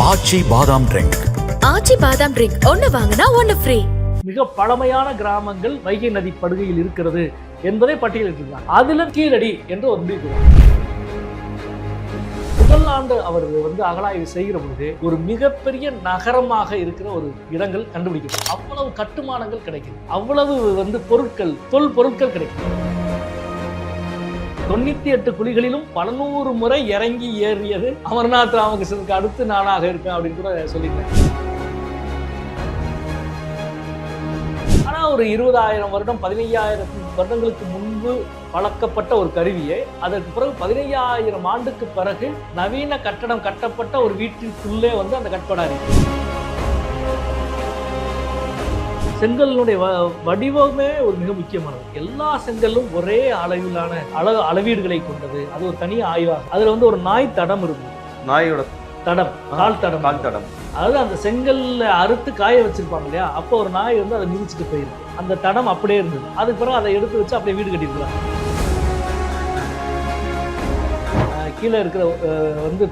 ஆச்சி பாதாம் ட்ரிங்க். ஆச்சி பாதாம் ட்ரிங்க் ஒன்னு வாங்கினா ஒன்னு ஃப்ரீ. மிக பழமையான கிராமங்கள் வைகை நதி படுகையில் இருக்கிறது என்பதை பட்டியலிட்டிருந்தார். அதுல கீழடி என்று ஒரு முடிவு. முதல் ஆண்டு அவர் அகழாய்வு செய்கிற பொழுது ஒரு மிகப்பெரிய நகரமாக இருக்கிற ஒரு இடங்கள் கண்டுபிடிக்கிறது. அவ்வளவு கட்டுமானங்கள் கிடைக்குது, அவ்வளவு பொருட்கள், தொல் பொருட்கள் கிடைக்குது. 98 குழிகளிலும் பல நூறு முறை இறங்கி ஏறியது அமர்நாத் ராமகிருஷ்ணனுக்கு அடுத்து நானாக இருப்பேன் அப்படின்னு கூட சொல்லிட்டேன். ஆனா ஒரு 20,000 வருடம் 15,000 வருடங்களுக்கு முன்பு பழக்கப்பட்ட ஒரு கருவியை அதற்கு பிறகு 15,000 ஆண்டுக்கு பிறகு நவீன கட்டடம் கட்டப்பட்ட ஒரு வீட்டிற்குள்ளே அந்த கட்டடம். செங்கலினுடைய வடிவமே ஒரு மிக முக்கியமானது. எல்லா செங்கலும் ஒரே அளவிலான அளவீடுகளை கொண்டது. அது ஒரு தனி ஆய்வாக. அதுல ஒரு நாய் தடம் இருக்கும். நாயோட தடம், கால் தடம். அதாவது அந்த செங்கல்ல அறுத்து காய வச்சிருப்பாங்க இல்லையா, அப்போ ஒரு நாய் அதை மிதிச்சுட்டு போயிருக்கு. அந்த தடம் அப்படியே இருந்தது. அதுக்கு பிறகு அதை எடுத்து வச்சு அப்படியே வீடு கட்டிருக்கலாம். கீழே இருக்கிற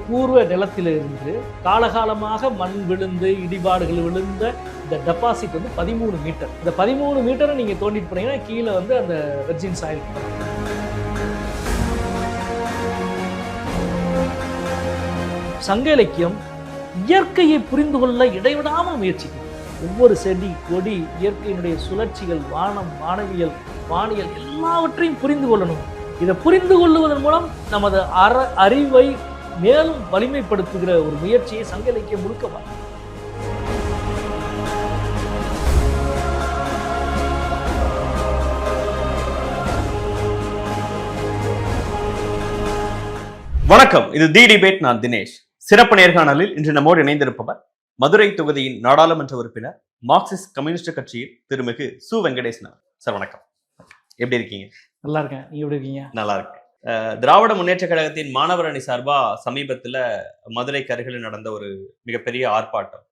பூர்வ நிலத்திலிருந்து காலகாலமாக மண் விழுந்து இடிபாடுகள் விழுந்த இந்த டெபாசிட் 13 மீட்டர். இந்த 13 மீட்டரை நீங்க தோண்டிட்டு போனீங்கன்னா கீழே அந்த வெர்ஜின் சாயில். சங்க இலக்கியம் இயற்கையை புரிந்து கொள்ள இடைவிடாமல் முயற்சிக்கும். ஒவ்வொரு செடி கொடி இயற்கையினுடைய சுழற்சிகள், வானம், வானவியல், வானியல் எல்லாவற்றையும் புரிந்து கொள்ளணும். இதை புரிந்து கொள்ளுவதன் மூலம் நமது அறிவை மேலும் வலிமைப்படுத்துகிற ஒரு முயற்சியை சங்க இலக்கியம் முழுக்க. வணக்கம், இது தி டிபேட். நான் தினேஷ். சிறப்பு நேர்காணலில் இன்று நம்மோடு இணைந்திருப்பவர் மதுரை தொகுதியின் நாடாளுமன்ற உறுப்பினர், மார்க்சிஸ்ட் கம்யூனிஸ்ட் கட்சியின் திருமிகு சு. வெங்கடேசன் சார். வணக்கம், எப்படி இருக்கீங்க? நல்லா இருக்கேன், நீங்க எப்படி இருக்கீங்க? நல்லா இருக்கு. திராவிட முன்னேற்ற கழகத்தின் மாணவர் அணி சார்பா சமீபத்துல மதுரைக்கு அருகில் நடந்த ஒரு மிகப்பெரிய ஆர்ப்பாட்டம்.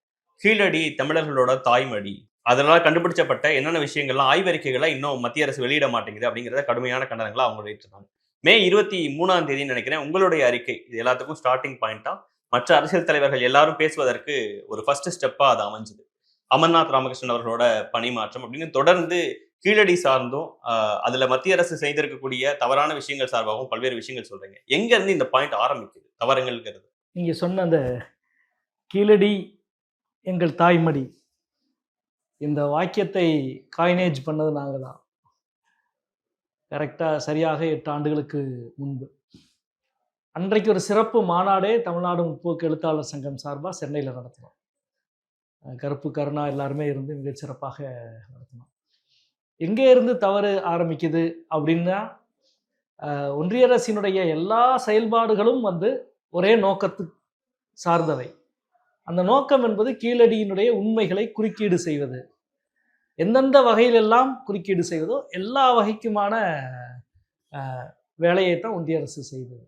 கீழடி தமிழர்களோட தாய்மடி, அதனால கண்டுபிடிச்சப்பட்ட என்னென்ன விஷயங்கள்லாம் ஆய்வறிக்கைகளை இன்னும் மத்திய அரசு வெளியிட மாட்டேங்குது அப்படிங்கிறத கடுமையான கண்டனங்களை அவங்க வெளியிட்டிருந்தாங்க. மே 23ஆம் தேதின்னு நினைக்கிறேன் உங்களுடைய அறிக்கை இது எல்லாத்துக்கும் ஸ்டார்டிங் பாயிண்டா மற்ற அரசியல் தலைவர்கள் எல்லாரும் பேசுவதற்கு ஒரு ஃபர்ஸ்ட் ஸ்டெப்பா அது அமைஞ்சது. அமர்நாத் ராமகிருஷ்ணன் அவர்களோட பணிமாற்றம் அப்படின்னு தொடர்ந்து கீழடி சார்ந்தும் அதுல மத்திய அரசு செய்திருக்கக்கூடிய தவறான விஷயங்கள் சார்பாகவும் பல்வேறு விஷயங்கள் சொல்றீங்க. எங்க இருந்து இந்த பாயிண்ட் ஆரம்பிக்குது தவறுங்கிறது? நீங்க சொன்ன அந்த கீழடி எங்கள் தாய்மடி, இந்த வாக்கியத்தை காயினேஜ் பண்ணது நாங்க தான். கரெக்டா சரியாக 8 ஆண்டுகளுக்கு முன்பு அன்றைக்கு ஒரு சிறப்பு மாநாடே தமிழ்நாடு முற்போக்கு எழுத்தாளர் சங்கம் சார்பாக சென்னையில் நடத்தினோம். கருப்பு கருணா எல்லாருமே இருந்து மிக சிறப்பாக நடத்தினோம். எங்கே இருந்து தவறு ஆரம்பிக்குது அப்படின்னா, ஒன்றிய அரசினுடைய எல்லா செயல்பாடுகளும் ஒரே நோக்கத்து சார்ந்தவை. அந்த நோக்கம் என்பது கீழடியினுடைய உண்மைகளை குறுக்கீடு செய்வது. எந்தெந்த வகையிலெல்லாம் குறுக்கீடு செய்வதோ எல்லா வகைக்குமான வேலையை தான் ஒன்றிய அரசு செய்தது.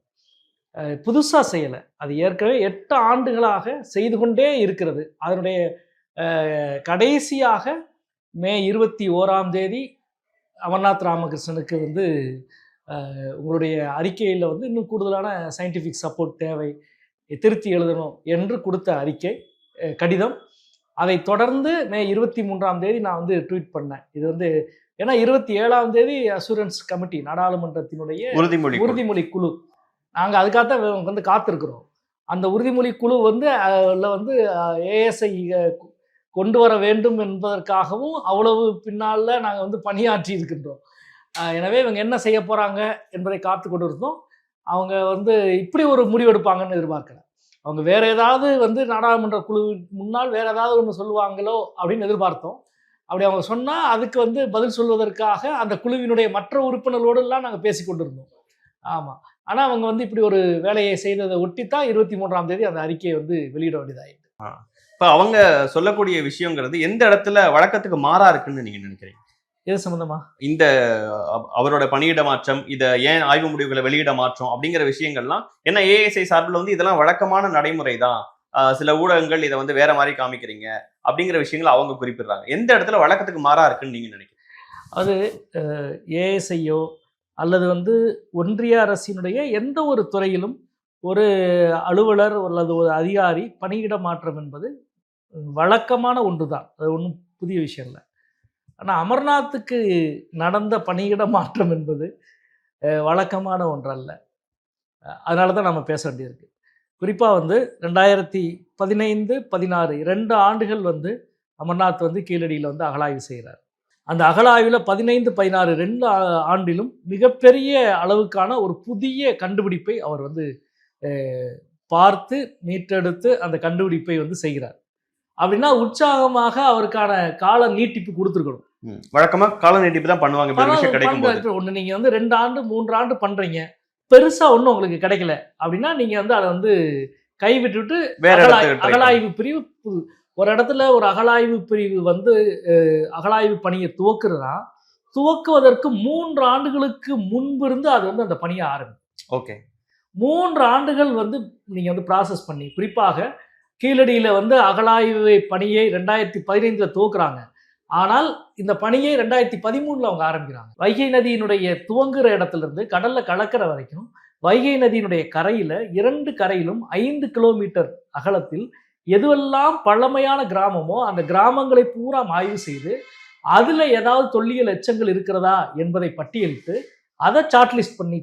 புதுசாக செய்யலை, அது ஏற்கனவே 8 ஆண்டுகளாக செய்து கொண்டே இருக்கிறது. அதனுடைய கடைசியாக மே 21ஆம் தேதி அமர்நாத் ராமகிருஷ்ணனுக்கு உங்களுடைய அறிக்கையில் இன்னும் கூடுதலான சயின்டிஃபிக் சப்போர்ட் தேவை, திருத்தி எழுதணும் என்று கொடுத்த அறிக்கை கடிதம். அதை தொடர்ந்து மே 23ஆம் தேதி நான் ட்வீட் பண்ணேன். இது ஏன்னா 27ஆம் தேதி அசூரன்ஸ் கமிட்டி, நாடாளுமன்றத்தினுடைய உறுதிமொழி குழு, நாங்கள் அதுக்காகத்தான் காத்திருக்கிறோம். அந்த உறுதிமொழி குழு ஏஎஸ்ஐ கொண்டு வர வேண்டும் என்பதற்காகவும் அவ்வளவு பின்னால் நாங்கள் பணியாற்றி இருக்கின்றோம். எனவே இவங்க என்ன செய்ய போகிறாங்க என்பதை காத்து கொண்டு இருந்தோம். அவங்க இப்படி ஒரு முடிவெடுப்பாங்கன்னு எதிர்பார்க்கல. அவங்க வேற ஏதாவது நாடாளுமன்ற குழு முன்னால் வேற ஏதாவது ஒன்று சொல்லுவாங்களோ அப்படின்னு எதிர்பார்த்தோம். அப்படி அவங்க சொன்னால் அதுக்கு பதில் சொல்வதற்காக அந்த குழுவினுடைய மற்ற உறுப்பினர்களோடெல்லாம் நாங்கள் பேசி கொண்டிருந்தோம். ஆமாம், ஆனால் அவங்க இப்படி ஒரு வேலையை செய்ததை ஒட்டித்தான் 23ஆம் தேதி அந்த அறிக்கையை வெளியிட வேண்டியதாயிட்டு. இப்போ அவங்க சொல்லக்கூடிய விஷயங்கிறது எந்த இடத்துல வழக்கத்துக்கு மாறா இருக்குன்னு நீங்க நினைக்கிறீங்க? எது சம்பந்தமா? இந்த அவரோட பணியிட மாற்றம், இதை ஏன் ஆய்வு முடிவுகளை வெளியிட மாற்றம் அப்படிங்கிற விஷயங்கள்லாம் என்ன ஏஎஸ்ஐ சார்பில் இதெல்லாம் வழக்கமான நடைமுறை தான், சில ஊடகங்கள் இதை வேற மாதிரி காமிக்கிறீங்க அப்படிங்கிற விஷயங்களை அவங்க குறிப்பிடுறாங்க. எந்த இடத்துல வழக்கத்துக்கு மாறா இருக்குன்னு நீங்க நினைக்கிறீங்க? அது ஏஎஸ்ஐயோ அல்லது ஒன்றிய அரசினுடைய எந்த ஒரு துறையிலும் ஒரு அலுவலர் அல்லது ஒரு அதிகாரி பணியிட மாற்றம் என்பது வழக்கமான ஒன்று தான், அது ஒன்றும் புதிய விஷயம் இல்லை. ஆனால் அமர்நாத்துக்கு நடந்த பணியிட மாற்றம் என்பது வழக்கமான ஒன்றல்ல. அதனால தான் நம்ம பேச வேண்டியிருக்கு. குறிப்பாக 2015, 16 2 ஆண்டுகள் அமர்நாத் கீழடியில் அகழாய்வு செய்கிறார். அந்த அகழாய்வில் 15, 16 2 ஆண்டிலும் மிகப்பெரிய அளவுக்கான ஒரு புதிய கண்டுபிடிப்பை அவர் பார்த்து மீட்டெடுத்து அந்த கண்டுபிடிப்பை செய்கிறார். அப்படின்னா உற்சாகமாக அவருக்கான கால நீட்டிப்பு கொடுத்துருக்கணும். வழக்கமாக கால நீட்டிப்பு தான் பண்ணுவாங்க. ஒன்று நீங்கள் 2 ஆண்டு 3 ஆண்டு பண்ணுறீங்க, பெருசா ஒன்றும் உங்களுக்கு கிடைக்கல அப்படின்னா நீங்க அதை கைவிட்டுட்டு அகழாய்வு பிரிவு ஒரு இடத்துல ஒரு அகழாய்வு பிரிவு அகழாய்வு பணியை துவக்குவதற்கு 3 ஆண்டுகளுக்கு முன்பு இருந்து அது அந்த பணியை ஆரம்பிக்கும். ஓகே, 3 ஆண்டுகள் நீங்க ப்ராசஸ் பண்ணி, குறிப்பாக கீழடியில அகழாய்வு பணியை 2015 துவக்குறாங்க. ஆனால் இந்த பணியை 2013 அவங்க ஆரம்பிக்கிறாங்க. வைகை நதியினுடைய துவங்குற இடத்துல இருந்து கடல்ல கலக்கிற வரைக்கும் வைகை நதியினுடைய கரையில 2 கரையிலும் 5 கிலோமீட்டர் அகலத்தில் எதுவெல்லாம் பழமையான கிராமமோ அந்த கிராமங்களை பூரா ஆய்வு செய்து அதுல ஏதாவது தொல்லியல் எச்சங்கள் இருக்கிறதா என்பதை பட்டியலிட்டு அதை சார்ட்லிஸ்ட் பண்ணி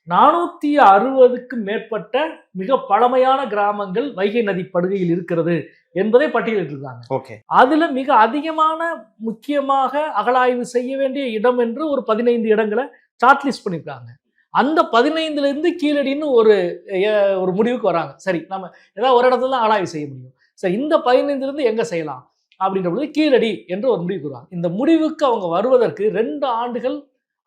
460க்கும் மேற்பட்ட மிக பழமையான கிராமங்கள் வைகை நதி படுகையில் இருக்கிறது என்பதை பட்டியலிட்டிருக்காங்க. ஓகே, அதுல மிக அதிகமான முக்கியமாக அகழாய்வு செய்ய வேண்டிய இடம் என்று ஒரு 15 இடங்களை சார்ட்லிஸ்ட் பண்ணியிருக்காங்க. அந்த 15ல இருந்து கீழடின்னு ஒரு முடிவுக்கு வராங்க. சரி, நம்ம ஏதாவது ஒரு இடத்துல தான் அகழாய்வு செய்ய முடியும். சரி, இந்த 15ல இருந்து எங்க செய்யலாம் அப்படின்ற பொழுது கீழடி என்று ஒரு முடிவுக்கு வருவாங்க. இந்த முடிவுக்கு அவங்க வருவதற்கு 2 ஆண்டுகள்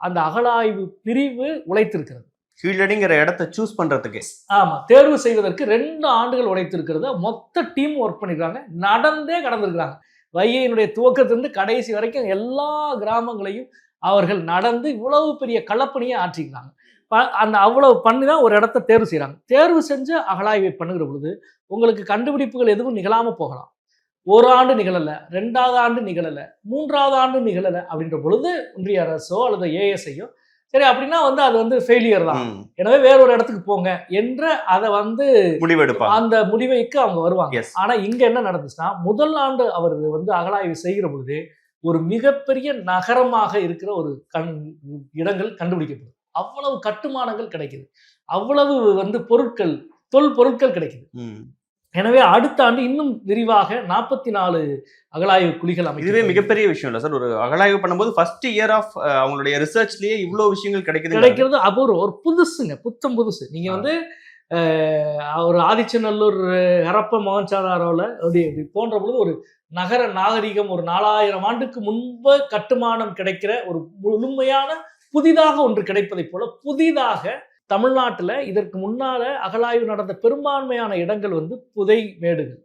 அந்த அகழாய்வு பிரிவு உழைத்திருக்கிறது. கீழடிங்கிற இடத்தை சூஸ் பண்றதுக்கு, ஆமா, தேர்வு செய்வதற்கு 2 ஆண்டுகள் உழைத்திருக்கிறது. மொத்த டீம் ஒர்க் பண்ணிருக்காங்க, நடந்தே கடந்திருக்கிறாங்க. வைகையினுடைய துவக்கத்திலிருந்து கடைசி வரைக்கும் எல்லா கிராமங்களையும் அவர்கள் நடந்து இவ்வளவு பெரிய களப்பணியை ஆற்றிக்கிறாங்க. அந்த அவ்வளவு பண்ணி தான் ஒரு இடத்த தேர்வு செய்யறாங்க. தேர்வு செஞ்சு அகழாய்வை பண்ணுகிற பொழுது உங்களுக்கு கண்டுபிடிப்புகள் எதுவும் நிகழாம போகலாம். 1 ஆண்டு நிகழல, 2வது ஆண்டு நிகழல, 3வது ஆண்டு நிகழல அப்படின்ற பொழுது ஒன்றிய அரசோ அல்லது ஏஎஸ்ஐயோ சரி அப்படின்னா அது ஃபெயிலியர் தான், எனவே வேறொரு இடத்துக்கு போங்க என்று அதை முடிவெடுப்பாங்க. அந்த முடிவைக்கு அவங்க வருவாங்க. ஆனா இங்க என்ன நடந்துச்சுன்னா, முதல் ஆண்டு அவர் அகழாய்வு செய்கிற பொழுது ஒரு மிகப்பெரிய நகரமாக இருக்கிற ஒரு இடங்கள் கண்டுபிடிக்கப்படுது. அவ்வளவு கட்டுமானங்கள் கிடைக்குது, அவ்வளவு பொருட்கள், தொல்பொருட்கள் கிடைக்குது. எனவே அடுத்த ஆண்டு இன்னும் விரிவாக 44 அகழாய்வு குழிகள் அமைக்கும். இதுவே மிகப்பெரிய விஷயம் இல்லை சார்? ஒரு அகழாய்வு பண்ணும்போது ஃபர்ஸ்ட் இயர் ஆஃப் அவங்களுடைய ரிசர்ச்லயே இவ்வளவு விஷயங்கள் கிடைக்கிறது அபூர்வம், ஒரு புதுசுங்க, புதுசு. நீங்க ஒரு ஆதிச்சநல்லூர் ஹரப்ப மோகன்சாதாரோல அப்படி போன்ற பொழுது ஒரு நகர நாகரிகம் ஒரு 4000 ஆண்டுக்கு முன்பு கட்டுமானம் கிடைக்கிற ஒரு முழுமையான புதிதாக ஒன்று கிடைப்பதை போல புதிதாக தமிழ்நாட்டில் இதற்கு முன்னால அகழாய்வு நடந்த பெரும்பான்மையான இடங்கள் புதை மேடுகள்,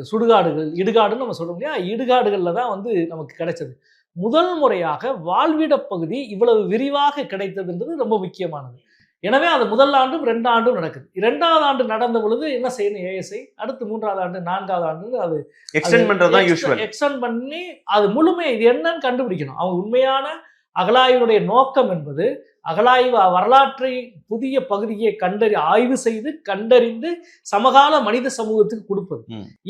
சுடுகாடுகள், இடுகாடுன்னு நம்ம சொல்ல முடியாது, இடுகாடுகள்ல தான் நமக்கு கிடைச்சது. முதல் முறையாக வாழ்விட பகுதி இவ்வளவு விரிவாக கிடைத்ததுன்றது ரொம்ப முக்கியமானது. எனவே அது முதல் ஆண்டும் 2 ஆண்டும் நடக்குது. 2வது ஆண்டு நடந்த பொழுது என்ன செய்யணும் ஏஎஸ்ஐ, அடுத்து 3வது ஆண்டு 4வது ஆண்டு அது எக்ஸ்டெண்ட் பண்ணி அது முழுமையை இது என்னன்னு கண்டுபிடிக்கணும். அவங்க உண்மையான அகழாய்வுடைய நோக்கம் என்பது அகழாய்வு வரலாற்றை புதிய பகுதியை ஆய்வு செய்து கண்டறிந்து சமகால மனித சமூகத்துக்கு கொடுப்பது.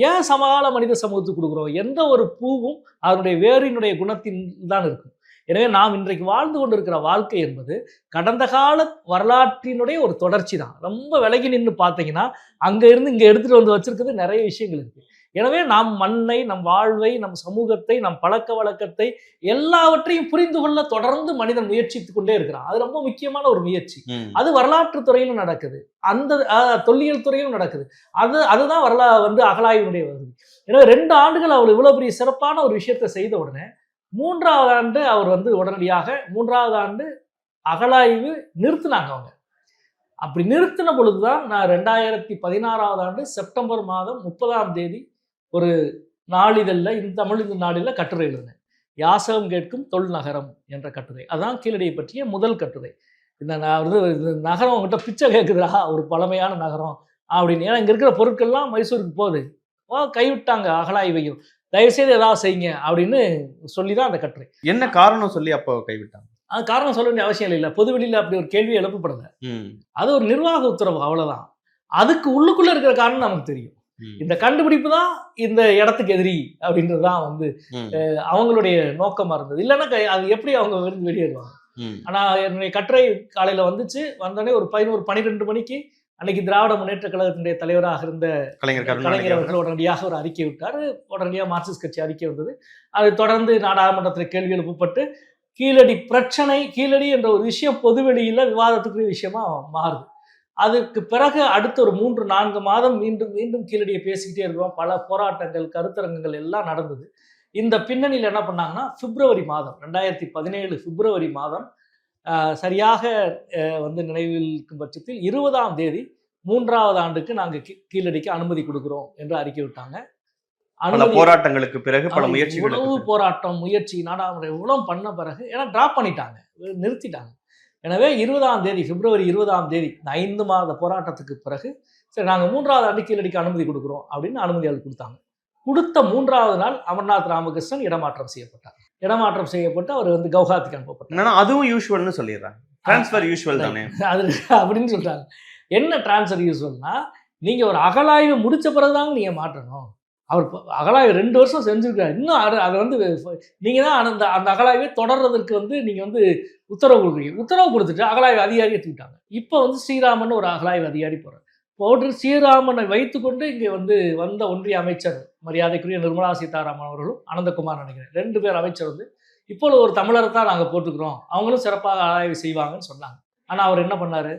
ஏன் சமகால மனித சமூகத்துக்கு கொடுக்குறோம்? எந்த ஒரு பூவும் அதனுடைய வேரினுடைய குணத்தின் தான் இருக்கும். எனவே நாம் இன்றைக்கு வாழ்ந்து கொண்டிருக்கிற வாழ்க்கை என்பது கடந்த கால வரலாற்றினுடைய ஒரு தொடர்ச்சி தான். ரொம்ப விலகி நின்று பார்த்தீங்கன்னா அங்க இருந்து இங்க எடுத்துட்டு வச்சிருக்கிறது நிறைய விஷயங்கள் இருக்கு. எனவே நாம் மண்ணை, நம் வாழ்வை, நம் சமூகத்தை, நம் பழக்க வழக்கத்தை எல்லாவற்றையும் புரிந்து கொள்ள தொடர்ந்து மனிதன் முயற்சித்துக் கொண்டே இருக்கிறான். அது ரொம்ப முக்கியமான ஒரு முயற்சி. அது வரலாற்று துறையிலும் நடக்குது, அந்த தொல்லியல் துறையிலும் நடக்குது. அதுதான் அகழாய்வினுடைய வருது. எனவே 2 ஆண்டுகள் அவர் இவ்வளவு பெரிய சிறப்பான ஒரு விஷயத்தை செய்த உடனே 3வது ஆண்டு அவர் உடனடியாக 3வது ஆண்டு அகழாய்வு நிறுத்தினாங்க. அவங்க அப்படி நிறுத்தின பொழுதுதான் நான் 2016வது ஆண்டு செப்டம்பர் மாதம் 30ஆம் தேதி ஒரு நாளிதழில், இந்த நாளில் கட்டுரை எழுதினேன். யாசகம் கேட்கும் தொல் நகரம் என்ற கட்டுரை. அதான் கீழடியை பற்றிய முதல் கட்டுரை. இந்த நகரம் உங்ககிட்ட பிச்சை கேட்குதுரா, ஒரு பழமையான நகரம் அப்படின்னு. ஏன்னா இங்கே இருக்கிற பொருட்கள்லாம் மைசூருக்கு போகுது, கைவிட்டாங்க அகழாய்வையும், தயவுசெய்து ஏதாவது செய்யுங்க அப்படின்னு சொல்லி தான் அந்த கட்டுரை. என்ன காரணம் சொல்லி அப்போ கைவிட்டாங்க? அது காரணம் சொல்ல வேண்டிய அவசியம் இல்லை. பொதுவெளியில் அப்படி ஒரு கேள்வி எழுப்பப்படலை. அது ஒரு நிர்வாக உத்தரவு, அவ்வளவுதான். அதுக்கு உள்ளுக்குள்ள இருக்கிற காரணம் நமக்கு தெரியும். இந்த கண்டுபிடிப்பு தான் இந்த இடத்துக்கு எதிரி அப்படின்றது தான் வந்து அவங்களுடைய நோக்கமா இருந்தது. இல்லைன்னா அது எப்படி அவங்க வெளியேறுவாங்க. ஆனா என்னுடைய கட்டுரை காலையில வந்துச்சு. வந்தோடனே ஒரு 11-12 மணிக்கு அன்னைக்கு திராவிட முன்னேற்ற கழகத்தினுடைய தலைவராக இருந்த கலைஞர் அவர்கள் உடனடியாக ஒரு அறிக்கை விட்டார். உடனடியாக மார்க்சிஸ்ட் கட்சி அறிக்கை வந்தது. அதை தொடர்ந்து நாடாளுமன்றத்தில் கேள்வி எழுப்பப்பட்டு கீழடி பிரச்சனை, கீழடி என்ற ஒரு விஷயம் பொதுவெளியில விவாதத்துக்குரிய விஷயமா மாறுது. அதுக்கு பிறகு அடுத்த ஒரு 3-4 மாதம் மீண்டும் மீண்டும் கீழடியை பேசிக்கிட்டே இருக்கிறோம். பல போராட்டங்கள், கருத்தரங்குகள் எல்லாம் நடந்தது. இந்த பின்னணியில் என்ன பண்ணாங்கன்னா, பிப்ரவரி மாதம் 2017 பிப்ரவரி மாதம் சரியாக வந்து நினைவில் இருக்கும் பட்சத்தில் 20ஆம் தேதி 3வது ஆண்டுக்கு நாங்கள் கீழடிக்கு அனுமதி கொடுக்குறோம் என்று அறிக்கை விட்டாங்க. போராட்டங்களுக்கு பிறகு பல முயற்சிகள், போராட்டம், முயற்சி, நாடாளுமன்ற இவ்வளவு பண்ண பிறகு ஏன்னா டிராப் பண்ணிட்டாங்க, நிறுத்திட்டாங்க. எனவே 20ஆம் தேதி பிப்ரவரி 20ஆம் தேதி 5 மாத போராட்டத்துக்கு பிறகு சரி நாங்கள் 3வது ஆண்டு கீழடிக்கு அனுமதி கொடுக்குறோம் அப்படின்னு அனுமதியாளர் கொடுத்தாங்க. கொடுத்த 3வது நாள் அமர்நாத் ராமகிருஷ்ணன் இடமாற்றம் செய்யப்பட்டார். இடமாற்றம் செய்யப்பட்டு அவர் வந்து கவுஹாத்திக்கு அனுப்பப்பட்டார். அதுவும் யூஸ்வல்னு சொல்லிடுறாங்க. டிரான்ஸ்ஃபர் யூஸ்வல் தானே அது அப்படின்னு சொல்றாங்க. என்ன டிரான்ஸ்ஃபர் யூஸ்வல்னா, நீங்க ஒரு அகழாய்வு முடிச்ச பிறகுதாங்க நீங்க மாற்றணும். அவர் அகழாய்வு 2 வருஷம் செஞ்சிருக்காரு. இன்னும் அதை வந்து நீங்க தான் அந்த அகழாய்வை தொடர்றதுக்கு வந்து நீங்க வந்து உத்தரவு கொடுக்குறீங்க. உத்தரவு கொடுத்துட்டு அகழாய்வு அதிகாரியை தூக்கிட்டாங்க. இப்போ வந்து ஸ்ரீராமன் ஒரு அகழாய்வு அதிகாரி போட்டு ஸ்ரீராமனை வைத்துக்கொண்டு இங்கே வந்து வந்த ஒன்றிய அமைச்சர் மரியாதைக்குரிய நிர்மலா சீதாராமன் அவர்களும் அனந்தகுமார் நினைக்கிறேன் 2 பேர் அமைச்சர் வந்து இப்போது ஒரு தமிழரை தான் நாங்கள் போட்டுக்கிறோம், அவங்களும் சிறப்பாக ஆய்வு செய்வாங்கன்னு சொன்னாங்க. ஆனால் அவர் என்ன பண்ணார்,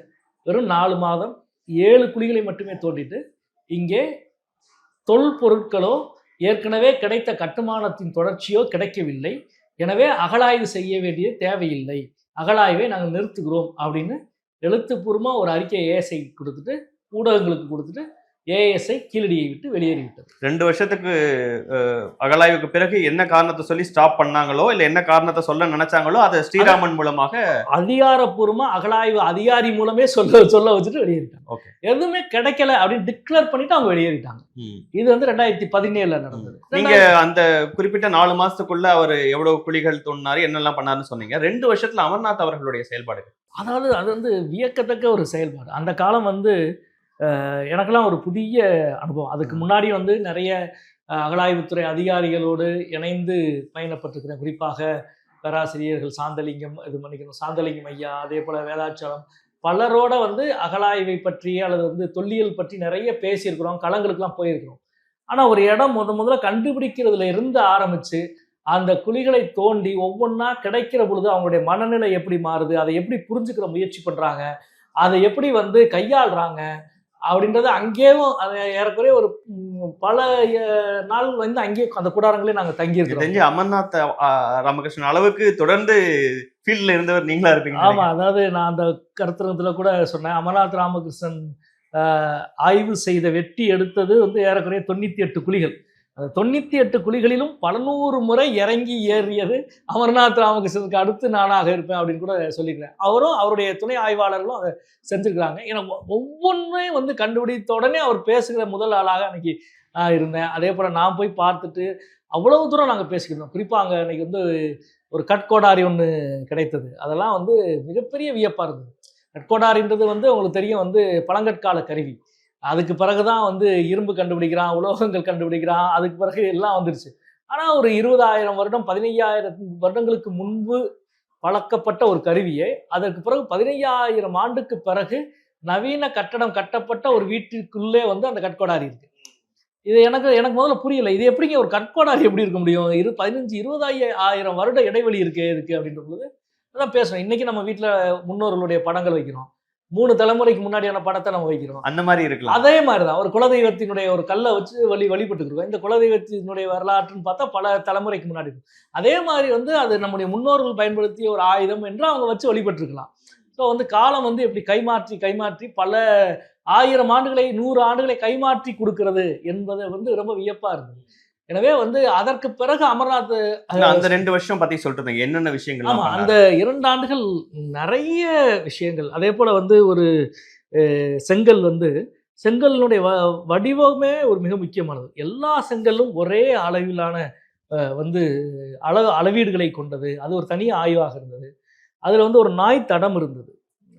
வெறும் 4 மாதம் 7 குழிகளை மட்டுமே தோண்டிட்டு இங்கே தொல்பொருட்களோ ஏற்கனவே கிடைத்த கட்டுமானத்தின் தொடர்ச்சியோ கிடைக்கவில்லை, எனவே அகழாய்வு செய்ய வேண்டிய தேவையில்லை, அகழாய்வை நாங்கள் நிறுத்துகிறோம் அப்படின்னு எழுத்துப்பூர்வமாக ஒரு அறிக்கையை ஏஎஸ்ஐ கொடுத்துட்டு ஊடகங்களுக்கு கொடுத்துட்டு ஏஎஸ்ஐ கீழடியை விட்டு வெளியேறிவிட்டது. 2 வருஷத்துக்கு அகழாய்வுக்கு பிறகு என்ன காரணத்தை சொல்லி ஸ்டாப் பண்ணாங்களோ இல்லை என்ன காரணத்தை சொல்ல நினைச்சாங்களோ அதை ஸ்ரீராமன் மூலமாக அதிகாரப்பூர்வமா அகழாய்வு அதிகாரி மூலமே சொல்ல வச்சுட்டு வெளியேறிட்டாங்க. எதுவுமே கிடைக்கல அப்படின்னு டிக்ளேர் பண்ணிட்டு அவங்க வெளியேறிட்டாங்க. இது வந்து 2017 நடந்தது. நீங்க அந்த குறிப்பிட்ட 4 மாசத்துக்குள்ள அவர் எவ்வளவு குழிகள் தோண்டினாரு, என்னெல்லாம் பண்ணாருன்னு சொன்னீங்க. 2 வருஷத்துல அமர்நாத் அவர்களுடைய செயல்பாடுகள், அதாவது அது வந்து வியக்கத்தக்க ஒரு செயல்பாடு. அந்த காலம் வந்து எனக்கெல்லாம் ஒரு புதிய அனுபவம். அதுக்கு முன்னாடி வந்து நிறைய அகழாய்வுத்துறை அதிகாரிகளோடு இணைந்து பயணப்பட்டிருக்கிறேன். குறிப்பாக பேராசிரியர்கள் சாந்தலிங்கம் ஐயா, அதே போல் வேதாச்சலம், பலரோட வந்து அகழாய்வை பற்றி அல்லது வந்து தொல்லியல் பற்றி நிறைய பேசியிருக்கிறோம், களங்களுக்கெல்லாம் போயிருக்கிறோம். ஆனால் ஒரு இடம் முதல்ல கண்டுபிடிக்கிறதுல இருந்து ஆரம்பித்து அந்த குழிகளை தோண்டி ஒவ்வொன்றா கிடைக்கிற பொழுது அவங்களுடைய மனநிலை எப்படி மாறுது, அதை எப்படி புரிஞ்சுக்கிற முயற்சி பண்ணுறாங்க, அதை எப்படி வந்து கையாளுறாங்க அப்படின்றது அங்கேயும் அதை ஏறக்குறைய ஒரு பல நாள் வந்து அங்கேயே அந்த கூடாரங்களே நாங்கள் தங்கியிருக்கிறோம். அமர்நாத் ராமகிருஷ்ணன் அளவுக்கு தொடர்ந்து ஃபீல்டில் இருந்தவர் நீங்களா இருப்பீங்க. ஆமாம், அதாவது நான் அந்த கருத்தரங்கத்தில் கூட சொன்னேன், அமர்நாத் ராமகிருஷ்ணன் ஆய்வு செய்த வெட்டி எடுத்தது வந்து ஏறக்குறைய 98 குழிகள். அந்த 98 குழிகளிலும் 100 முறை இறங்கி ஏறியது அமர்நாத் ராமகிருஷ்ணனுக்கு அடுத்து நானாக இருப்பேன் அப்படின்னு கூட சொல்லிக்கிறேன். அவரும் அவருடைய துணை ஆய்வாளர்களும் அதை செஞ்சுருக்கிறாங்க. ஏன்னா ஒவ்வொன்றையும் வந்து கண்டுபிடித்த உடனே அவர் பேசுகிற முதல் ஆளாக அன்னைக்கு நான் இருந்தேன். அதே போல் நான் போய் பார்த்துட்டு அவ்வளவு தூரம் நாங்கள் பேசிக்கிட்டோம். குறிப்பாக அங்கே அன்றைக்கி வந்து ஒரு கட்கோடாரி ஒன்று கிடைத்தது. அதெல்லாம் வந்து மிகப்பெரிய வியப்பாக இருந்தது. கட்கோடாரின்றது வந்து உங்களுக்கு தெரியும் வந்து பழங்கற்கால கருவி. அதுக்கு பிறகு தான் வந்து இரும்பு கண்டுபிடிக்கிறான், உலோகங்கள் கண்டுபிடிக்கிறான், அதுக்கு பிறகு எல்லாம் வந்துருச்சு. ஆனால் ஒரு 20,000 வருடம் 15,000 வருடங்களுக்கு முன்பு பழக்கப்பட்ட ஒரு கருவியை அதற்கு பிறகு 15,000 ஆண்டுக்கு பிறகு நவீன கட்டடம் கட்டப்பட்ட ஒரு வீட்டிற்குள்ளே வந்து அந்த கட்கோடாரி இருக்கு. இது எனக்கு முதல்ல புரியல, இது எப்படிங்க ஒரு கட்கோடாரி எப்படி இருக்க முடியும், 15-20,000 வருட இடைவெளி இருக்கு இதுக்கு அப்படின்ற பொழுது அதான் பேசுறோம். இன்னைக்கு நம்ம வீட்டில் முன்னோர்களுடைய படங்கள் வைக்கிறோம், 3 தலைமுறைக்கு முன்னாடியான படத்தை நம்ம வைக்கிறோம். அந்த மாதிரி இருக்கலாம். அதே மாதிரிதான் ஒரு குலதெய்வத்தினுடைய ஒரு கல்லை வச்சு வழிபட்டு இருக்கோம். இந்த குலதெய்வத்தினுடைய வரலாற்றுன்னு பார்த்தா பல தலைமுறைக்கு முன்னாடி இருக்கும். அதே மாதிரி வந்து அது நம்முடைய முன்னோர்கள் பயன்படுத்திய ஒரு ஆயுதம் என்று அவங்க வச்சு வழிபட்டு இருக்கலாம். ஸோ வந்து காலம் வந்து எப்படி கைமாற்றி பல 1000 ஆண்டுகளை 100 ஆண்டுகளை கைமாற்றி கொடுக்கிறது என்பது வந்து ரொம்ப வியப்பா இருந்தது. எனவே வந்து அதற்கு பிறகு அமர்நாத் அந்த 2 வருஷம் பத்தி சொல்லிட்டு என்னென்ன விஷயங்கள். ஆமா, அந்த 2 ஆண்டுகள் நிறைய விஷயங்கள். அதே போல வந்து ஒரு செங்கலினுடைய வடிவமே ஒரு மிக முக்கியமானது. எல்லா செங்கலும் ஒரே அளவிலான வந்து அளவீடுகளை கொண்டது. அது ஒரு தனி ஆய்வாக இருந்தது. அதில் வந்து ஒரு நாய் தடம் இருந்தது.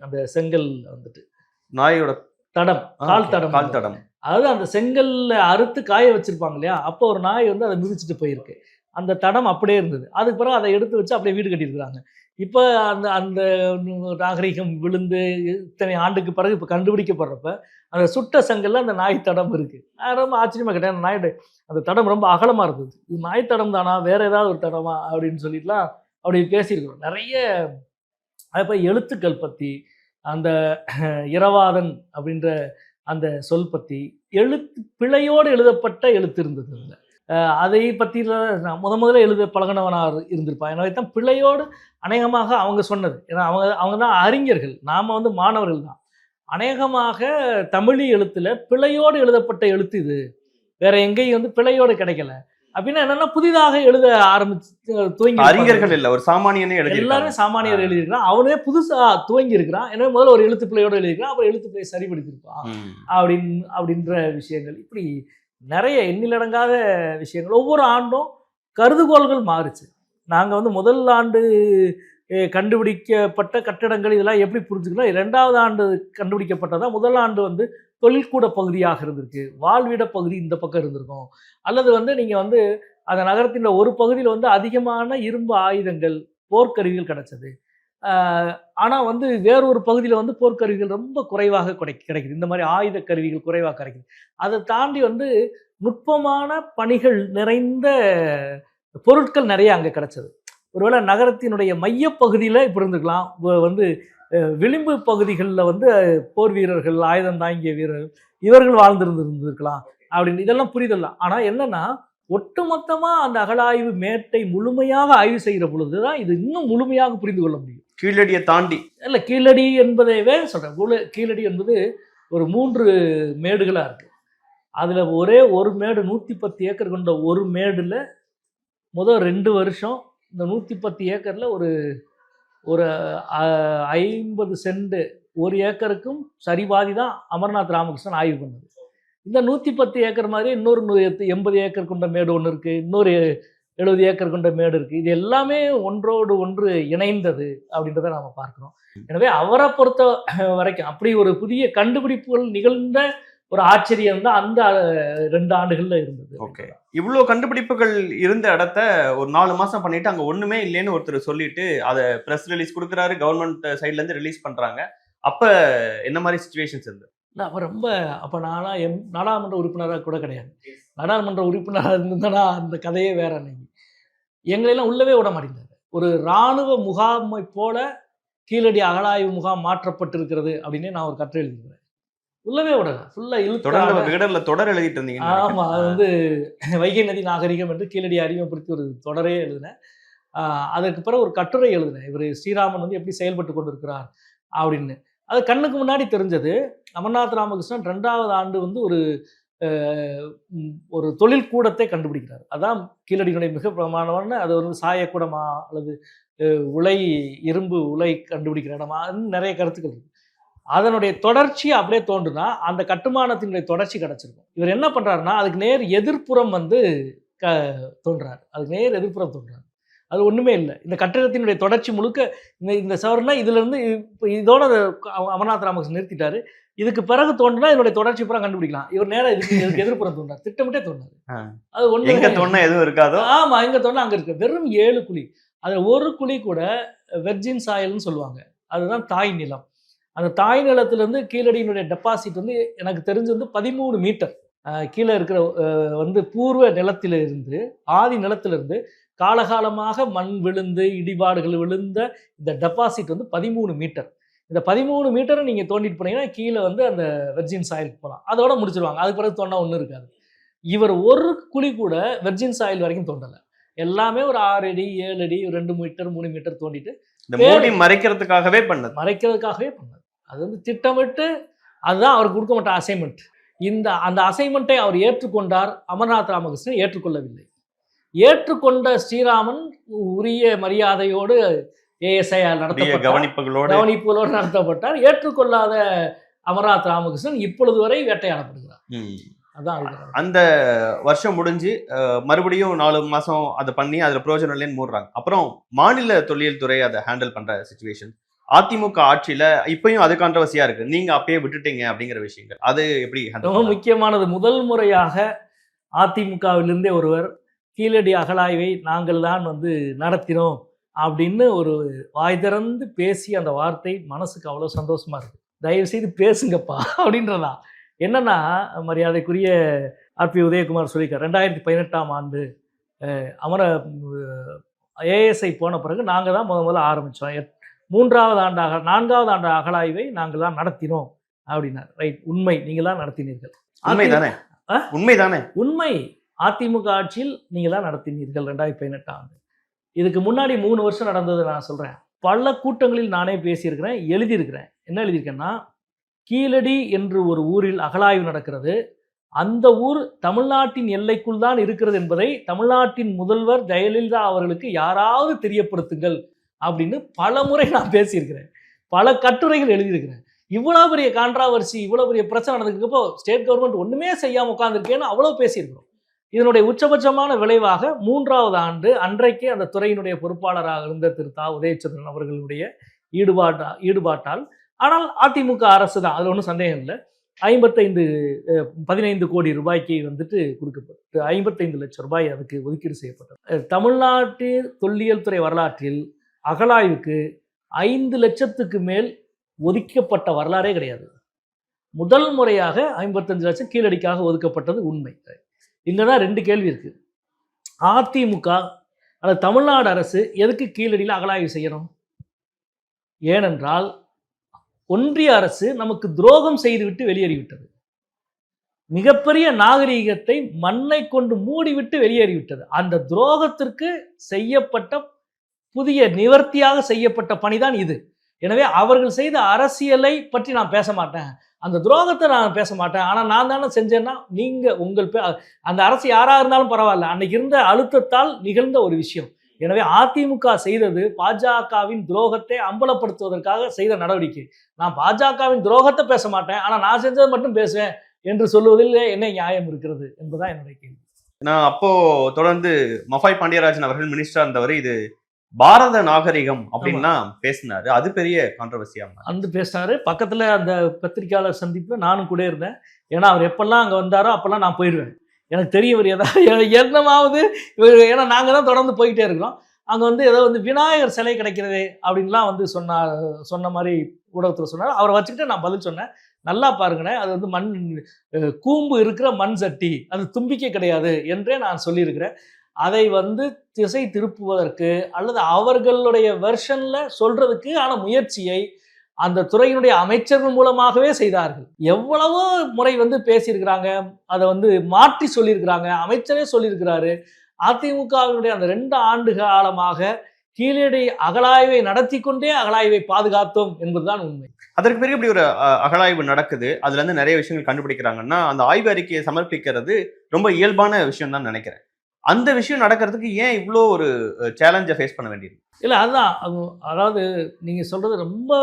அந்த செங்கல் வந்துட்டு நாயோட தடம், கால் தடம். அதாவது அந்த செங்கல்ல அறுத்து காய வச்சிருப்பாங்க இல்லையா, அப்போ ஒரு நாய் வந்து அதை மிதிச்சுட்டு போயிருக்கு. அந்த தடம் அப்படியே இருந்தது. அதுக்கு பிறகு அதை எடுத்து வச்சு அப்படியே வீடு கட்டியிருக்கிறாங்க. இப்போ அந்த அந்த நாகரிகம் விழுந்து இத்தனை ஆண்டுக்கு பிறகு இப்போ கண்டுபிடிக்கப்படுறப்ப அந்த சுட்ட செங்கல்ல அந்த நாய் தடம் இருக்கு. ரொம்ப ஆச்சரியமா கேட்டேன். அந்த நாயோட அந்த தடம் ரொம்ப அகலமா இருந்தது. இது நாய் தடம் தானா, வேற ஏதாவது ஒரு தடமா அப்படின்னு சொல்லிட்டுலாம் அப்படி பேசியிருக்கிறோம். நிறைய அப்போ எழுத்துக்கள் பற்றி, அந்த இரவாதன் அப்படின்ற அந்த சொல் பற்றி, எழுத்து பிழையோடு எழுதப்பட்ட எழுத்து இருந்தது அதில். அதை பற்றி நான் முதல்ல எழுத பழகினவனாக இருந்திருப்பான். எனவே தான் பிழையோடு அநேகமாக அவங்க சொன்னது. ஏன்னா அவங்க தான் அறிஞர்கள், நாம் வந்து மாணவர்கள் தான். அநேகமாக தமிழ் எழுத்தில் பிழையோடு எழுதப்பட்ட எழுத்து இது, வேற எங்கேயும் வந்து பிழையோடு கிடைக்கல. அப்படின்னா என்னன்னா புதிதாக எழுத ஆரம்பிச்சு துவங்கி அறிஞர்கள் இல்லை, ஒரு சாமானியனே எழுதி, எல்லாருமே சாமானியர் எழுதியிருக்கிறான். அவனே புதுசா துவங்கி இருக்கிறான். எனவே முதல்ல ஒரு எழுத்து பிள்ளையோட எழுதியிருக்கான், அப்புறம் எழுத்து பிள்ளையை சரிப்படுத்தியிருப்பான் அப்படின்ற விஷயங்கள். இப்படி நிறைய எண்ணிலடங்காத விஷயங்கள். ஒவ்வொரு ஆண்டும் கருதுகோள்கள் மாறுச்சு. நாங்கள் வந்து முதல் ஆண்டு கண்டுபிடிக்கப்பட்ட கட்டடங்கள் இதெல்லாம் எப்படி புரிஞ்சுக்கணும், 2வது ஆண்டு கண்டுபிடிக்கப்பட்டதான் முதல் ஆண்டு வந்து தொழில்கூட பகுதியாக இருந்திருக்கு, வாழ்விட பகுதி இந்த பக்கம் இருந்திருக்கும். அல்லது வந்து நீங்கள் வந்து அந்த நகரத்தின் ஒரு பகுதியில் வந்து அதிகமான இரும்பு ஆயுதங்கள், போர்க்கருவிகள் கிடைச்சது. ஆனால் வந்து வேறொரு பகுதியில் வந்து போர்க்கருவிகள் ரொம்ப குறைவாக கிடைக்குது. இந்த மாதிரி ஆயுத கருவிகள் குறைவாக கிடைக்குது. அதை தாண்டி வந்து நுட்பமான பணிகள் நிறைந்த பொருட்கள் நிறைய அங்கே கிடைச்சது. ஒருவேளை நகரத்தினுடைய மையப்பகுதியில் இப்படி இருந்துக்கலாம், வந்து விளிம்பு பகுதிகளில் வந்து போர் வீரர்கள், ஆயுதம் தாங்கிய வீரர்கள் இவர்கள் வாழ்ந்திருந்திருக்கலாம் அப்படின்னு இதெல்லாம் புரிதல். ஆனால் என்னன்னா ஒட்டுமொத்தமாக அந்த அகழாய்வு மேட்டை முழுமையாக ஆய்வு செய்கிற பொழுது தான் இது இன்னும் முழுமையாக புரிந்து கொள்ள முடியும். கீழடியை தாண்டி இல்லை, கீழடி என்பதைவே சொல்கிறேன். கீழடி என்பது ஒரு 3 மேடுகளாக இருக்குது. அதில் ஒரே ஒரு மேடு 110 ஏக்கர் கொண்ட ஒரு மேடில் முதல் 2 வருஷம் இந்த 110 ஏக்கரில் ஒரு 50 சென்ட், 1 ஏக்கருக்கும் சரிபாதி தான் அமர்நாத் ராமகிருஷ்ணன் ஆய்வு பண்ணது. இந்த 110 ஏக்கர் மாதிரி இன்னொரு 80 ஏக்கர் கொண்ட மேடு ஒன்று இருக்குது, இன்னொரு 70 ஏக்கர் கொண்ட மேடு இருக்குது. இது எல்லாமே ஒன்றோடு ஒன்று இணைந்தது அப்படின்றத நாம் பார்க்குறோம். எனவே அவரை பொறுத்த வரைக்கும் அப்படி ஒரு புதிய கண்டுபிடிப்புகள் நிகழ்ந்த ஒரு ஆச்சரியம் தான் அந்த 2 ஆண்டுகள்ல இருந்தது. ஓகே, இவ்வளோ கண்டுபிடிப்புகள் இருந்த இடத்த ஒரு 4 மாசம் பண்ணிட்டு அங்கே ஒன்றுமே இல்லைன்னு ஒருத்தர் சொல்லிட்டு அதை ப்ரெஸ் ரிலீஸ் கொடுக்குறாரு, கவர்மெண்ட் சைட்லேருந்து ரிலீஸ் பண்ணுறாங்க. அப்போ என்ன மாதிரி சுச்சுவேஷன்ஸ் இருந்தது? அப்போ ரொம்ப அப்போ நான்லாம் நாடாளுமன்ற உறுப்பினராக கூட கிடையாது. நாடாளுமன்ற உறுப்பினராக இருந்ததுன்னா அந்த கதையே வேற. அன்னைக்கு எங்களெல்லாம் உள்ளவே விட மாட்டேங்கிறாரு. ஒரு இராணுவ முகாமை போல கீழடி அகழாய்வு முகாம் மாற்றப்பட்டிருக்கிறது அப்படின்னு நான் ஒரு கட்டுரை எழுதிக்கிறேன். உள்ளவே விடல, ஃபுல்லாக இழுத்து தொடர் எழுதிட்டு இருந்தீங்க. ஆமாம், அது வந்து வைகை நதி நாகரிகம் என்று கீழடி அறிமுகப்படுத்தி ஒரு தொடரே எழுதினேன். அதற்கு பிறகு ஒரு கட்டுரை எழுதினேன், இவர் ஸ்ரீராமன் வந்து எப்படி செயல்பட்டு கொண்டிருக்கிறார் அப்படின்னு. அது கண்ணுக்கு முன்னாடி தெரிஞ்சது. அமர்நாத் ராமகிருஷ்ணன் 2வது ஆண்டு வந்து ஒரு தொழில் கூடத்தை கண்டுபிடிக்கிறார். அதான் கீழடியினுடைய மிக பிரமாணமான, அது வந்து சாயக்கூடமா அல்லது இரும்பு உலை கண்டுபிடிக்கிற இடமா, நிறைய கருத்துக்கள் இருக்கு. அதனுடைய தொடர்ச்சி அப்படியே தோன்றுனா அந்த கட்டுமானத்தினுடைய தொடர்ச்சி கிடச்சிருக்கும். இவர் என்ன பண்ணுறாருன்னா அதுக்கு நேர் எதிர்ப்புறம் வந்து தோன்றார். அதுக்கு நேர் எதிர்ப்புறம் தோன்றார். அது ஒன்றுமே இல்லை. இந்த கட்டிடத்தினுடைய தொடர்ச்சி முழுக்க இந்த சவர்னா இதுலேருந்து இப்போ இதோட அமர்நாத் ராமகிருஷ்ணன் நிறுத்திட்டாரு. இதுக்கு பிறகு தோன்றுனா இதனுடைய தொடர்ச்சி பூரா கண்டுபிடிக்கலாம். இவர் நேரம் இதுக்கு எதிர்ப்புறம் தோன்றார், திட்டமிட்டே தோன்றாரு. அது ஒன்று எங்கே தோணுனா எதுவும் இருக்காதோ. ஆமாம், எங்கே தோணுனா அங்கே இருக்கு. வெறும் 7 குழி, அதில் ஒரு குழி கூட வெர்ஜின் சாயல்னு சொல்லுவாங்க, அதுதான் தாய் நிலம். அந்த தாய் நிலத்திலேருந்து கீழடியினுடைய டெபாசிட் வந்து எனக்கு தெரிஞ்சு வந்து 13 மீட்டர் கீழே இருக்கிற வந்து பூர்வ நிலத்திலிருந்து, ஆதி நிலத்திலிருந்து காலகாலமாக மண் விழுந்து இடிபாடுகள் விழுந்த இந்த டெபாசிட் வந்து 13 மீட்டர். இந்த 13 மீட்டரை நீங்கள் தோண்டிட்டு போனீங்கன்னா கீழே வந்து அந்த வெர்ஜின் சாயிலுக்கு போகலாம். அதோட முடிச்சிருவாங்க. அதுக்கு பிறகு தோண்டா ஒன்றும் இருக்காது. இவர் ஒரு குழி கூட வெர்ஜின் சாயில் வரைக்கும் தோண்டலை. எல்லாமே ஒரு 6 அடி 7 அடி 2 மீட்டர் 3 மீட்டர் தோண்டிட்டு மறைக்கிறதுக்காகவே பண்ணது. அது வந்து திட்டமிட்டு, அதுதான் அவருக்கு கொடுக்க மாட்ட அசைன்மெண்ட். அந்த அசைன்மெண்ட்டை அவர் ஏற்றுக்கொண்டார். அமர்நாத் ராமகிருஷ்ணன் ஏற்றுக்கொள்ளவில்லை. ஏற்றுக்கொண்ட ஸ்ரீராமன் உரிய மரியாதையோடு ASI கவனிப்புகளோடு நடத்தப்பட்டார். ஏற்றுக்கொள்ளாத அமர்நாத் ராமகிருஷ்ணன் இப்பொழுது வரை வேட்டையாடப்படுகிறார். அதான் அழுகுறாங்க. அந்த வருஷம் முடிஞ்சு மறுபடியும் 4 மாசம் அதை பண்ணி அதுல பிரயோஜனம் இல்லைன்னு மூடுறாங்க. அப்புறம் மாநில தொல்லியல் துறை அதை ஹேண்டில் பண்ற சிச்சுவேஷன். அதிமுக ஆட்சியில இப்பயும் அது கான்ட்ரவர்சியா இருக்கு. நீங்க அப்பயே விட்டுட்டீங்க அப்படிங்கிற விஷயங்கள். அது எப்படி handle ரொம்ப பண்ணலாம்? முக்கியமானது, முதல் முறையாக அதிமுகவிலிருந்தே ஒருவர் கீழடி அகழாய்வை நாங்கள் தான் வந்து நடத்தினோம் அப்படின்னு ஒரு வாய் திறந்து பேசி அந்த வார்த்தை மனசுக்கு அவ்வளோ சந்தோஷமா இருக்கு. தயவு செய்து பேசுங்கப்பா அப்படின்றதான். என்னன்னா, மரியாதைக்குரிய ஆர்பி உதயகுமார் சொல்லியிருக்கார், 2018ஆம் ஆண்டு அமர ஏஎஸ்ஐ போன பிறகு நாங்கள் தான் முதல்ல ஆரம்பித்தோம். 3வது ஆண்டாக 4வது ஆண்டு அகழாய்வை நாங்கள் தான் நடத்தினோம் அப்படின்னார். ரைட், உண்மை, நீங்கள் தான் நடத்தினீர்கள். உண்மைதானே? உண்மைதானே? உண்மை. அதிமுக ஆட்சியில் நீங்கள் தான் நடத்தினீர்கள் 2018 ஆண்டு. இதுக்கு முன்னாடி 3 வருஷம் நடந்தது நான் சொல்கிறேன். பல கூட்டங்களில் நானே பேசியிருக்கிறேன், எழுதியிருக்கிறேன். என்ன எழுதியிருக்கேன்னா, கீழடி என்று ஒரு ஊரில் அகழாய்வு நடக்கிறது. அந்த ஊர் தமிழ்நாட்டின் எல்லைக்குள் தான் இருக்கிறது என்பதை தமிழ்நாட்டின் முதல்வர் ஜெயலலிதா அவர்களுக்கு யாராவது தெரியப்படுத்துங்கள் அப்படின்னு பல முறை நான் பேசியிருக்கிறேன். பல கட்டுரைகள் எழுதியிருக்கிறேன். இவ்வளோ பெரிய கான்ட்ராவர்சி, இவ்வளோ பெரிய பிரச்சனை நடந்துருக்கப்போ ஸ்டேட் கவர்மெண்ட் ஒன்றுமே செய்யாமல் உட்காந்துருக்கேன்னு அவ்வளோ பேசியிருக்கிறோம். இதனுடைய உச்சபட்சமான விளைவாக 3வது ஆண்டு அன்றைக்கு அந்த துறையினுடைய பொறுப்பாளராக இருந்த திரு தா. உதயச்சந்திரன் அவர்களுடைய ஈடுபாட்டால், ஆனால் அதிமுக அரசு தான், அதில் ஒன்றும் சந்தேகம் இல்லை, 15 கோடி ரூபாய்க்கு வந்துட்டு கொடுக்கப்பட்டு 55 லட்சம் ரூபாய் அதுக்கு ஒதுக்கீடு செய்யப்பட்டது. தமிழ்நாட்டு தொல்லியல் துறை வரலாற்றில் அகழாய்வுக்கு 5 லட்சத்துக்கு மேல் ஒதுக்கப்பட்ட வரலாறே கிடையாது. முதல் முறையாக 55 லட்சம் கீழடிக்காக ஒதுக்கப்பட்டது உண்மை. இங்கே தான் 2 கேள்வி இருக்குது. அதிமுக அல்லது தமிழ்நாடு அரசு எதுக்கு கீழடியில் அகழாய்வு செய்யணும்? ஏனென்றால் ஒன்றிய அரசு நமக்கு துரோகம் செய்துவிட்டு வெளியேறிவிட்டது. மிகப்பெரிய நாகரீகத்தை மண்ணை கொண்டு மூடிவிட்டு வெளியேறிவிட்டது. அந்த துரோகத்திற்கு செய்யப்பட்ட புதிய நிவர்த்தியாக செய்யப்பட்ட பணிதான் இது. எனவே அவர்கள் செய்த அரசியலை பற்றி நான் பேச மாட்டேன், அந்த துரோகத்தை நான் பேச மாட்டேன். ஆனால் நான் தானே செஞ்சேன்னா உங்கள் அந்த அரசு யாராக இருந்தாலும் பரவாயில்ல, அன்னைக்கு இருந்த அழுத்தத்தால் நிகழ்ந்த ஒரு விஷயம். எனவே அதிமுக செய்தது பாஜகவின் துரோகத்தை அம்பலப்படுத்துவதற்காக செய்த நடவடிக்கை. நான் பாஜகவின் துரோகத்தை பேச மாட்டேன், ஆனால் நான் செஞ்சதை மட்டும் பேசுவேன் என்று சொல்லுவதில் என்ன நியாயம் இருக்கிறது என்பதுதான் என்னுடைய கேள்வி. நான் அப்போ தொடர்ந்து மஃபாய் பாண்டியராஜன் அவர்கள் மினிஸ்டரா இருந்தவர் இது பாரத நாகரிகம் அப்படின்லாம் பேசினாரு. அது பெரிய கான்ட்ரவர்சியா வந்து பேசினாரு. பக்கத்துல அந்த பத்திரிகையாளர் சந்திப்புல நானும் கூட இருந்தேன். ஏன்னா அவர் எப்பெல்லாம் அங்க வந்தாரோ அப்பெல்லாம் நான் போயிடுவேன். எனக்கு தெரியவர் ஏதாவது என்னமாவது, ஏன்னா நாங்கள் தான் தொடர்ந்து போய்கிட்டே இருக்கிறோம். அங்கே வந்து ஏதோ வந்து விநாயகர் சிலை கிடைக்கிறது அப்படின்லாம் வந்து சொன்ன மாதிரி ஊடகத்தில் சொன்னார். அவரை வச்சுக்கிட்டு நான் பதில் சொன்னேன், நல்லா பாருங்கண்ணே, அது வந்து மண் கூம்பு இருக்கிற மண் சட்டி, அது தும்பிக்கை கிடையாது என்றே நான் சொல்லியிருக்கிறேன். அதை வந்து திசை திருப்புவதற்கு அல்லது அவர்களுடைய வெர்ஷன்ல சொல்றதுக்கு ஆன முயற்சியை அந்த துறையினுடைய அமைச்சர்கள் மூலமாகவே செய்தார்கள். எவ்வளவோ முறை வந்து பேசியிருக்கிறாங்க, அதை வந்து மாற்றி சொல்லியிருக்கிறாங்க, அமைச்சரே சொல்லியிருக்கிறாரு. அதிமுகவினுடைய அந்த 2 ஆண்டு காலமாக கீழடி அகழாய்வை நடத்தி கொண்டே அகழாய்வை பாதுகாத்தோம் என்பதுதான் உண்மை. அதற்கு பிறகு இப்படி ஒரு அகழாய்வு நடக்குது, அதுல இருந்து நிறைய விஷயங்கள் கண்டுபிடிக்கிறாங்கன்னா அந்த ஆய்வு அறிக்கையை சமர்ப்பிக்கிறது ரொம்ப இயல்பான விஷயம் தான் நினைக்கிறேன். அந்த விஷயம் நடக்கிறதுக்கு ஏன் இவ்வளோ ஒரு சேலஞ்சை ஃபேஸ் பண்ண வேண்டியது? இல்லை, அதுதான், அதாவது நீங்கள் சொல்றது ரொம்ப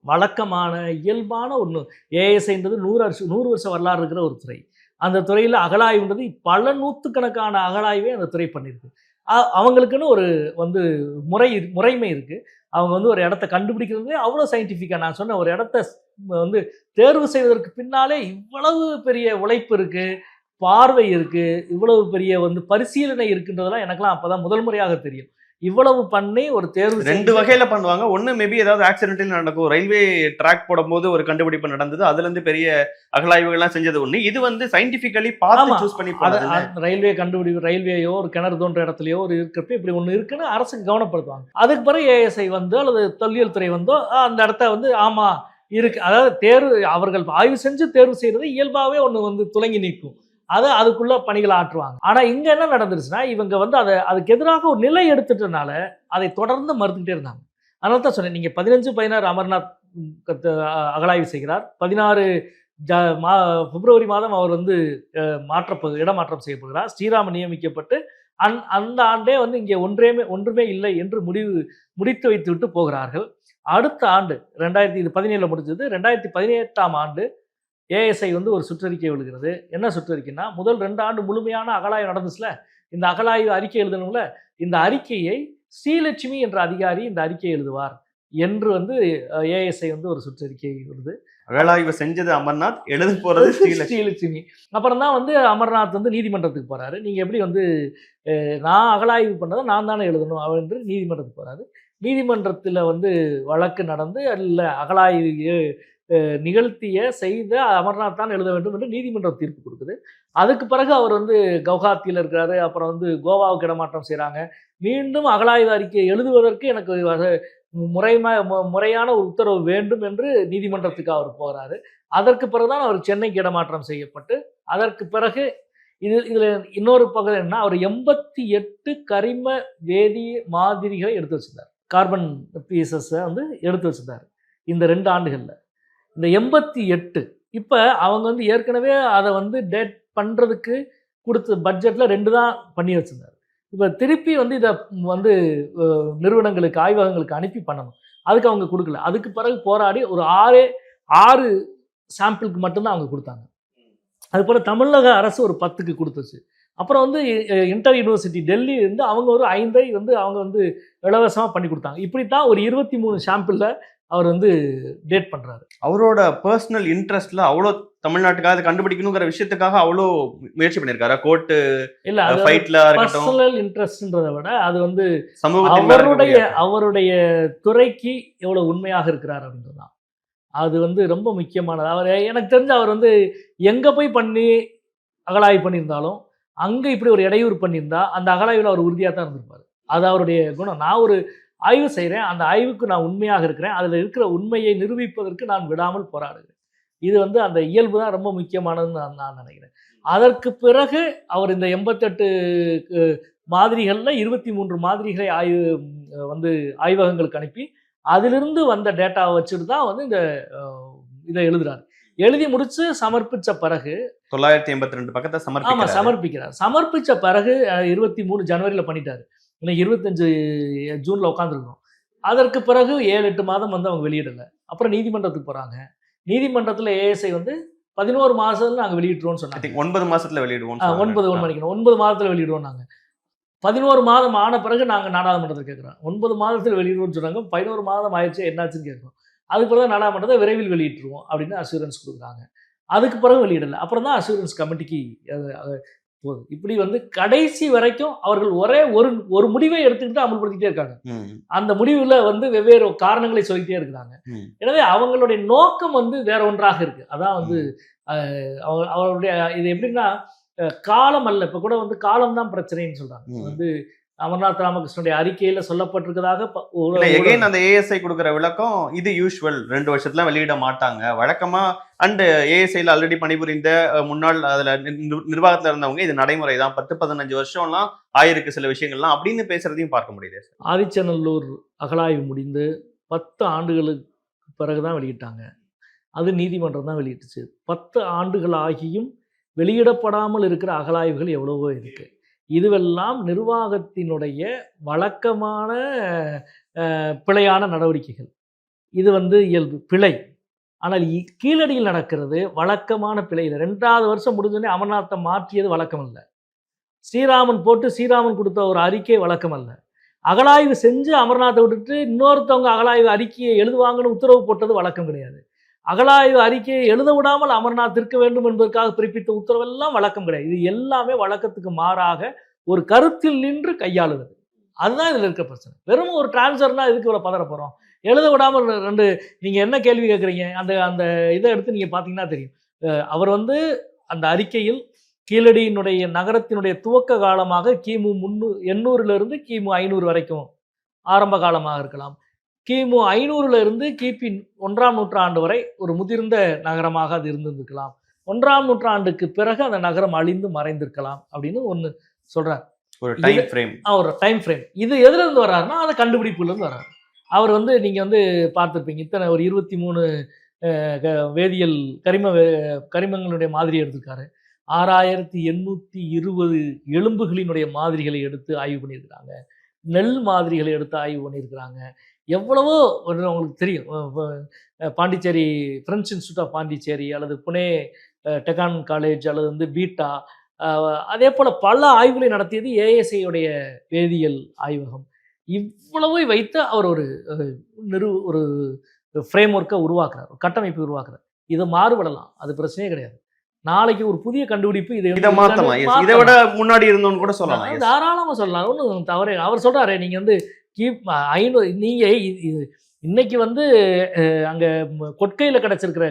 வழக்கமான இயல்பான ஒன்று. ஏஎஸ்ஐன்றது 100 வருஷ வரலாறு இருக்கிற ஒரு துறை. அந்த துறையில் அகழாய்வுன்றது பல நூற்றுக்கணக்கான அகழாய்வே அந்த துறை பண்ணியிருக்கு. அவங்களுக்குன்னு ஒரு வந்து முறைமை இருக்குது. அவங்க வந்து ஒரு இடத்த கண்டுபிடிக்கிறது அவ்வளோ சயின்டிஃபிக்காக, நான் சொன்ன ஒரு இடத்த வந்து தேர்வு செய்வதற்கு பின்னாலே இவ்வளவு பெரிய உழைப்பு இருக்குது, பார்வை இருக்குது, இவ்வளவு பெரிய வந்து பரிசீலனை இருக்குன்றதெல்லாம் எனக்குலாம் அப்போ தான் முதல் முறையாக தெரியும். இவ்வளவு பண்ணி ஒரு தேர்வு 2 வகையில பண்ணுவாங்க. ஒண்ணு மேபி ஏதாவது ஆக்சிடென்டல் நடக்கும், ரயில்வே ட்ராக் போடும்போது ஒரு கண்டுபிடிப்பு நடந்தது, அதுல இருந்து பெரிய அகழாய்வுகள்லாம் செஞ்சது ஒண்ணு. இது வந்து சயின்டிபிக்கலி பார்த்து சூஸ் பண்ணி ரயில்வே கண்டுபிடிப்பு, ரயில்வேயோ ஒரு கிணறு தோன்ற இடத்துலயோ ஒரு இருக்கிறப்ப இப்படி ஒண்ணு இருக்குன்னு அரசுக்கு கவனப்படுத்துவாங்க. அதுக்கு பிறகு ஏஎஸ்ஐ வந்து அல்லது தொல்லியல் துறை வந்தோ அந்த இடத்த வந்து ஆமா இருக்கு, அதாவது அவர்கள் ஆய்வு செஞ்சு தேர்வு செய்யறது இயல்பாகவே ஒண்ணு வந்து துலங்கி நிற்கும். அதுக்குள்ள பணிகளை ஆற்றுவாங்க. ஆனா இங்க என்ன நடந்துருச்சுன்னா, இவங்க வந்து அதுக்கு எதிராக ஒரு நிலை எடுத்துட்டனால அதை தொடர்ந்து மறுத்துக்கிட்டே இருந்தாங்க. அதனால தான் சொன்னேன், நீங்க 15-16 அமர்நாத் அகழாய்வு செய்கிறார். 16 பிப்ரவரி மாதம் அவர் வந்து இடமாற்றம் செய்யப்படுகிறார். ஸ்ரீராமன் நியமிக்கப்பட்டு அந்த ஆண்டே வந்து இங்கே ஒன்றுமே இல்லை என்று முடித்து வைத்து விட்டு போகிறார்கள். அடுத்த ஆண்டு 2017 முடிஞ்சது. 2018ஆம் ஆண்டு ஏஎஸ்ஐ வந்து ஒரு சுற்றறிக்கை விழுகிறது. என்ன சுற்றறிக்கைன்னா, முதல் 2 ஆண்டு முழுமையான அகழாய்வு நடந்துச்சுல, இந்த அகழாய்வு அறிக்கை எழுதணும்ல, இந்த அறிக்கையை ஸ்ரீலட்சுமி என்ற அதிகாரி இந்த அறிக்கையை எழுதுவார் என்று வந்து ஏஎஸ்ஐ வந்து ஒரு சுற்றறிக்கை விடுது. அகழாய்வு செஞ்சது அமர்நாத், எழுத போறது ஸ்ரீலட்சுமி. அப்புறம் தான் வந்து அமர்நாத் வந்து நீதிமன்றத்துக்கு போறாரு. நீங்க எப்படி வந்து நான் அகழாய்வு பண்ணதை நான் தானே எழுதணும் என்று நீதிமன்றத்துக்கு போறாரு. நீதிமன்றத்தில் வந்து வழக்கு நடந்து அல்ல அகழாய்வு நிகழ்த்திய செய்த அமர்நாத் தான் எழுத வேண்டும் என்று நீதிமன்றம் தீர்ப்பு கொடுக்குது. அதுக்கு பிறகு அவர் வந்து கவுஹாத்தியில் இருக்கிறாரு. அப்புறம் வந்து கோவாவுக்கு இடமாற்றம் செய்கிறாங்க. மீண்டும் அகழாய்வு அறிக்கையை எழுதுவதற்கு எனக்கு முறையான ஒரு உத்தரவு வேண்டும் என்று நீதிமன்றத்துக்கு அவர் போகிறாரு. அதற்கு பிறகுதான் அவர் சென்னைக்கு இடமாற்றம் செய்யப்பட்டு, அதற்கு பிறகு இதில் இன்னொரு பகுதி என்ன, அவர் 88 கரிம வேதி மாதிரிகளை எடுத்து வச்சிருந்தார். கார்பன் பீசஸை வந்து எடுத்து வச்சிருந்தார் இந்த 2 ஆண்டுகளில். இந்த 88 இப்போ அவங்க வந்து ஏற்கனவே அதை வந்து டேட் பண்ணுறதுக்கு கொடுத்த பட்ஜெட்டில் 2 தான் பண்ணி வச்சுருந்தார். இப்போ திருப்பி வந்து இதை வந்து நிறுவனங்களுக்கு ஆய்வகங்களுக்கு அனுப்பி பண்ணணும். அதுக்கு அவங்க கொடுக்கல. அதுக்கு பிறகு போராடி ஒரு 6 சாம்பிளுக்கு மட்டும்தான் அவங்க கொடுத்தாங்க. அதுபோல் தமிழக அரசு ஒரு 10க்கு கொடுத்துச்சு. அப்புறம் வந்து இன்டர் யூனிவர்சிட்டி டெல்லி இருந்து அவங்க ஒரு 5 வந்து அவங்க வந்து இலவசமாக பண்ணி கொடுத்தாங்க. இப்படித்தான் ஒரு 23 சாம்பிளில் அவர் வந்து டேட் பண்ணுறாரு. அவரோட பர்சனல் இன்ட்ரெஸ்ட்ல அவ்வளோ தமிழ்நாட்டுக்காக கண்டுபிடிக்கணுங்கிற விஷயத்துக்காக அவ்வளோ முயற்சி பண்ணியிருக்காரு. கோர்ட்டு இல்லை, அது ஃபைட்ல பர்சனல் இன்ட்ரெஸ்ட்ன்றதை விட அது வந்து சமூகத்தின் அவருடைய துறைக்கு எவ்வளோ உண்மையாக இருக்கிறார் அப்படின்றது தான். அது வந்து ரொம்ப முக்கியமானது. அவர் எனக்கு தெரிஞ்சு அவர் வந்து எங்கே போய் பண்ணி அகழாய்வு பண்ணியிருந்தாலும் அங்கே இப்படி ஒரு இடையூறு பண்ணியிருந்தா அந்த அகழாய்வில் அவர் உறுதியாக தான் இருந்திருப்பார். அது அவருடைய குணம். நான் ஒரு ஆய்வு செய்கிறேன், அந்த ஆய்வுக்கு நான் உண்மையாக இருக்கிறேன், அதில் இருக்கிற உண்மையை நிரூபிப்பதற்கு நான் விடாமல் போராடுகிறேன். இது வந்து அந்த இயல்பு தான் ரொம்ப முக்கியமானதுன்னு நான் நினைக்கிறேன். அதற்கு பிறகு அவர் இந்த 88 மாதிரிகளில் 23 மாதிரிகளை ஆய்வகங்களுக்கு அனுப்பி அதிலிருந்து வந்த டேட்டாவை வச்சுட்டு தான் வந்து இதை எழுதுறாரு. எழுதி முடிச்சு சமர்ப்பித்த பிறகு 982 பக்கத்தை சமர்ப்பிக்கிறார். சமர்ப்பித்த பிறகு 23 ஜனவரியில் பண்ணிட்டாரு. இன்னைக்கு 25 ஜூனில் உட்காந்துருக்கோம். அதற்கு பிறகு 7-8 மாதம் வந்து அவங்க வெளியிடலை. அப்புறம் நீதிமன்றத்துக்கு போகிறாங்க. நீதிமன்றத்தில் ஏஎஸ்ஐ வந்து 11 மாதத்துல நாங்கள் வெளியிடுறோம்னு சொன்னாங்க. 9 மாதத்தில் வெளியிடுவோம். 9 மாதத்தில் வெளியிடுவோம். நாங்கள் 11 மாதம் ஆன பிறகு நாங்கள் நாடாளுமன்றத்தில் கேட்குறோம். 9 மாதத்தில் வெளியிடுவோம்னு சொன்னாங்க. 11 மாதம் ஆயிடுச்சு, என்னாச்சுன்னு கேட்குறோம். அதுக்கு பிறகு நாடாளுமன்றத்தை விரைவில் வெளியிட்டுருவோம் அப்படின்னு அசூரன்ஸ் கொடுக்குறாங்க. அதுக்கு பிறகு வெளியிடலை. அப்புறம் தான் அசூரன்ஸ் கமிட்டிக்கு போகுது. இப்படி வந்து கடைசி வரைக்கும் அவர்கள் ஒரு முடிவை எடுத்துக்கிட்டு அமல்படுத்திட்டே இருக்காங்க. அந்த முடிவுல வந்து வெவ்வேறு காரணங்களை சொல்லிட்டே இருக்கிறாங்க. எனவே அவங்களுடைய நோக்கம் வந்து வேற ஒன்றாக இருக்கு. அதான் வந்து அவருடைய இது எப்படின்னா காலம் அல்ல. இப்ப கூட வந்து காலம் தான் பிரச்சனைன்னு சொல்றாங்க. வந்து அமர்நாத் ராமகிருஷ்ணனுடைய அறிக்கையில சொல்லப்பட்டிருக்கிறதாக அந்த ஏஎஸ்ஐ கொடுக்குற விளக்கம் இது யூஷுவல் 2 வருஷத்துல வெளியிட மாட்டாங்க வழக்கமா. அண்ட் ஏஎஸ்ஐல ஆல்ரெடி பணிபுரிந்த முன்னாள் அதுல நிர்வாகத்துல இருந்தவங்க இது நடைமுறை தான், 10-15 வருஷம்லாம் ஆயிருக்கு சில விஷயங்கள்லாம் அப்படின்னு பேசுறதையும் பார்க்க முடியுது. ஆதிச்சநல்லூர் அகழாய்வு முடிந்து 10 ஆண்டுகளுக்கு பிறகுதான் வெளியிட்டாங்க. அது நீதிமன்றம் தான் வெளியிட்டுச்சு. 10 ஆண்டுகள் ஆகியும் வெளியிடப்படாமல் இருக்கிற அகழாய்வுகள் எவ்வளவோ இருக்கு. இதுவெல்லாம் நிர்வாகத்தினுடைய வழக்கமான பிழையான நடவடிக்கைகள். இது வந்து இயல்பு பிழை. ஆனால் கீழடியில் நடக்கிறது வழக்கமான பிழை இல்லை. 2வது வருஷம் முடிஞ்சோடனே அமர்நாத்தை மாற்றியது வழக்கம் அல்ல. ஸ்ரீராமன் கொடுத்த ஒரு அறிக்கை வழக்கம் அல்ல. அகழாய்வு செஞ்சு அமர்நாத்தை விட்டுட்டு இன்னொருத்தவங்க அகழாய்வு அறிக்கையை எழுதுவாங்கன்னு உத்தரவு போட்டது வழக்கம் கிடையாது. அகழாய்வு அறிக்கையை எழுத விடாமல் அமர்நாத் இருக்க வேண்டும் என்பதற்காக பிறப்பித்த உத்தரவெல்லாம் வழக்கம் கிடையாது. இது எல்லாமே வழக்கத்துக்கு மாறாக ஒரு கருத்தில் நின்று கையாளுவது. அதுதான் இதில் இருக்க பிரச்சனை. வெறும் ஒரு டிரான்ஸ்ஃபர்னா இதுக்கு இவ்வளோ பதற போகிறோம். எழுத விடாமல் நீங்கள் என்ன கேள்வி கேட்குறீங்க, அந்த இதை எடுத்து நீங்கள் பார்த்தீங்கன்னா தெரியும். அவர் வந்து அந்த அறிக்கையில் கீழடியினுடைய நகரத்தினுடைய துவக்க காலமாக கிமு 800 கிமு 500 வரைக்கும் ஆரம்ப காலமாக இருக்கலாம். கிமு 500 கிபி 1ஆம் நூற்றாண்டு வரை ஒரு முதிர்ந்த நகரமாக அது இருந்திருக்கலாம். 1ஆம் நூற்றாண்டுக்கு பிறகு அந்த நகரம் அழிந்து மறைந்திருக்கலாம் அப்படின்னு ஒன்று சொல்றார். ஒரு டைம் ஃப்ரேம். இது எதுல இருந்து வர்றாருன்னா அந்த கண்டுபிடிப்புல இருந்து வர்றாரு. அவர் வந்து நீங்க வந்து பார்த்துருப்பீங்க, இத்தனை ஒரு 23 வேதியியல் கரிமங்களுடைய மாதிரி எடுத்திருக்காரு. 6820 எலும்புகளினுடைய மாதிரிகளை எடுத்து ஆய்வு பண்ணியிருக்கிறாங்க. நெல் மாதிரிகளை எடுத்து ஆய்வு பண்ணியிருக்கிறாங்க. எவ்வளவோ உங்களுக்கு தெரியும். Pondicherry French Institute of Pondicherry அல்லது புனே டெக்கான் காலேஜ் அல்லது வந்து பீட்டா, அதே போல் பல ஆய்வுகளை நடத்தியது ஏஎஸ்ஐ வேதியியல் ஆய்வகம். இவ்வளவு வைத்து அவர் ஒரு ஒரு ஃப்ரேம் ஒர்க்கை உருவாக்குறார், கட்டமைப்பு உருவாக்குறார். இது மாறுபடலாம், அது பிரச்சனையே கிடையாது. நாளைக்கு ஒரு புதிய கண்டுபிடிப்பு இதை மாத்தலாம், இதை விட முன்னாடி இருந்தோன்னு கூட சொல்லலாம், தாராளமா சொல்லலாம், ஒன்றும் தவறே. அவர் சொல்றாரு நீங்க வந்து கீப் 500 நீங்க இன்னைக்கு வந்து அங்க கொட்கையில கிடைச்சிருக்கிற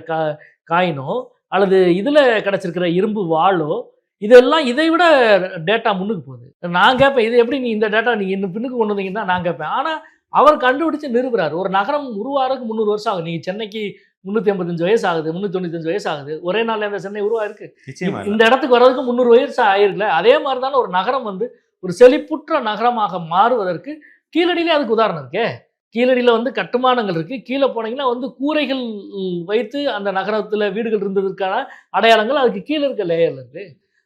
காயினோ அல்லது இதுல கிடைச்சிருக்கிற இரும்பு வாளோ, இதெல்லாம் இதை விட டேட்டா முன்னுக்கு போகுது. நான் கேட்பேன், இது எப்படி நீ இந்த டேட்டா நீ இன்னும் பின்னுக்கு கொண்டு வந்தீங்கன்னா நான் கேட்பேன். ஆனா அவர் கண்டுபிடிச்சு நிறுவுறாரு. ஒரு நகரம் உருவாகிறதுக்கு 300 வருஷம் ஆகும். நீங்க சென்னைக்கு 385 வயசு ஆகுது, 395 வயசு ஆகுது. ஒரே நாள்ல அந்த சென்னை உருவாயிருக்கு. இந்த இடத்துக்கு வர்றதுக்கு 300 வயசு ஆயிருக்குல்ல. அதே மாதிரி தானே ஒரு நகரம் வந்து ஒரு செழிப்புற்ற நகரமாக மாறுவதற்கு கீழடியிலே அதுக்கு உதாரணம் இருக்கே. கீழடியில வந்து கட்டுமானங்கள் இருக்கு. கீழே போனீங்கன்னா வந்து கூரைகள் வைத்து அந்த நகரத்துல வீடுகள் இருந்ததற்கான அடையாளங்கள் அதுக்கு கீழே இருக்க லேயர்ல இருக்கு.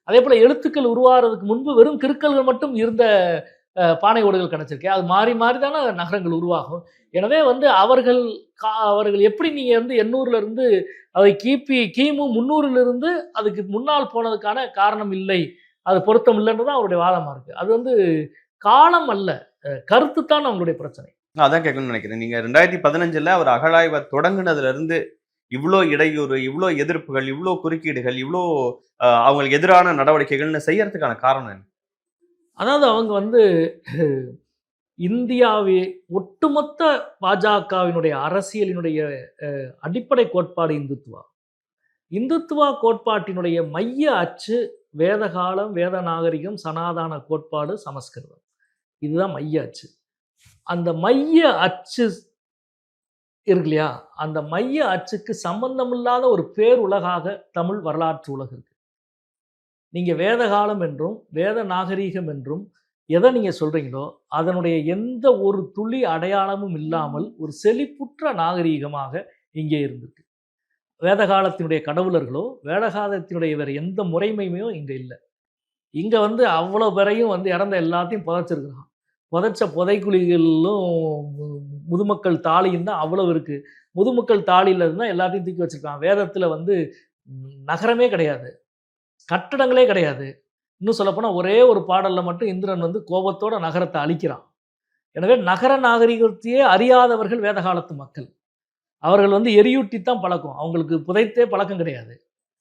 அதே போல எழுத்துக்கள் உருவாகிறதுக்கு முன்பு வெறும் கிறுக்கல்கள் மட்டும் இருந்த பானை ஓடுகள் கிடைச்சிருக்கு. அது மாறி மாறி தானே நகரங்கள் உருவாகும். எனவே வந்து அவர்கள் எப்படி நீங்க வந்து 800 இருந்து அதை கிமு 300 இருந்து அதுக்கு முன்னால் போனதுக்கான காரணம் இல்லை, அது பொருத்தம் இல்லைன்றதான் அவருடைய வாதமா இருக்கு. அது வந்து காலம் அல்ல, கருத்து தான் அவங்களுடைய பிரச்சனை. அதான் கேட்கணும்னு நினைக்கிறேன். நீங்க 2015 அவர் அகழாய்வை தொடங்குனதுல இருந்து இவ்வளோ இடையூறு, இவ்வளோ எதிர்ப்புகள், இவ்வளோ குறுக்கீடுகள், இவ்வளோ அவங்களுக்கு எதிரான நடவடிக்கைகள்னு செய்யறதுக்கான காரணம் என்ன? அதாவது அவங்க வந்து இந்தியாவை ஒட்டுமொத்த பாஜகவினுடைய அரசியலினுடைய அடிப்படை கோட்பாடு இந்துத்துவா. இந்துத்துவா கோட்பாட்டினுடைய மைய அச்சு வேதகாலம், வேத நாகரிகம், சனாதன கோட்பாடு, சமஸ்கிருதம். இதுதான் மைய அச்சு. அந்த மைய அச்சு இருக்கு இல்லையா, அந்த மைய அச்சுக்கு சம்பந்தமில்லாத ஒரு பேருலகாக தமிழ் வரலாற்று உலகு இருக்கு. நீங்க வேத காலம் என்றும் வேத நாகரீகம் என்றும் எதை நீங்க சொல்றீங்களோ அதனுடைய எந்த ஒரு துளி அடையாளமும் இல்லாமல் ஒரு செழிப்புற்ற நாகரீகமாக இங்கே இருந்திருக்கு. வேத காலத்தினுடைய கடவுளர்களோ வேத காலத்தினுடைய வேற எந்த முறைமையுமே இங்க இல்லை. இங்க வந்து அவ்வளவு பேரையும் வந்து இறந்த எல்லாத்தையும் புதைச்சிருக்கிறான். புதைச்ச புதைக்குழிகளிலும் முதுமக்கள் தாலியும் தான் அவ்வளவு இருக்கு. முதுமக்கள் தாலியில இருந்தால் எல்லாத்தையும் தூக்கி வச்சிருக்கான். வேதத்துல வந்து நகரமே கிடையாது, கட்டடங்களே கிடையாது. இன்னும் சொல்லப்போனால் ஒரே ஒரு பாடலில் மட்டும் இந்திரன் வந்து கோபத்தோட நகரத்தை அழிக்கிறான். எனவே நகர நாகரிகத்தையே அறியாதவர்கள் வேத காலத்து மக்கள். அவர்கள் வந்து எரியூட்டித்தான் பழக்கம், அவங்களுக்கு புதைத்தே பழக்கம் கிடையாது.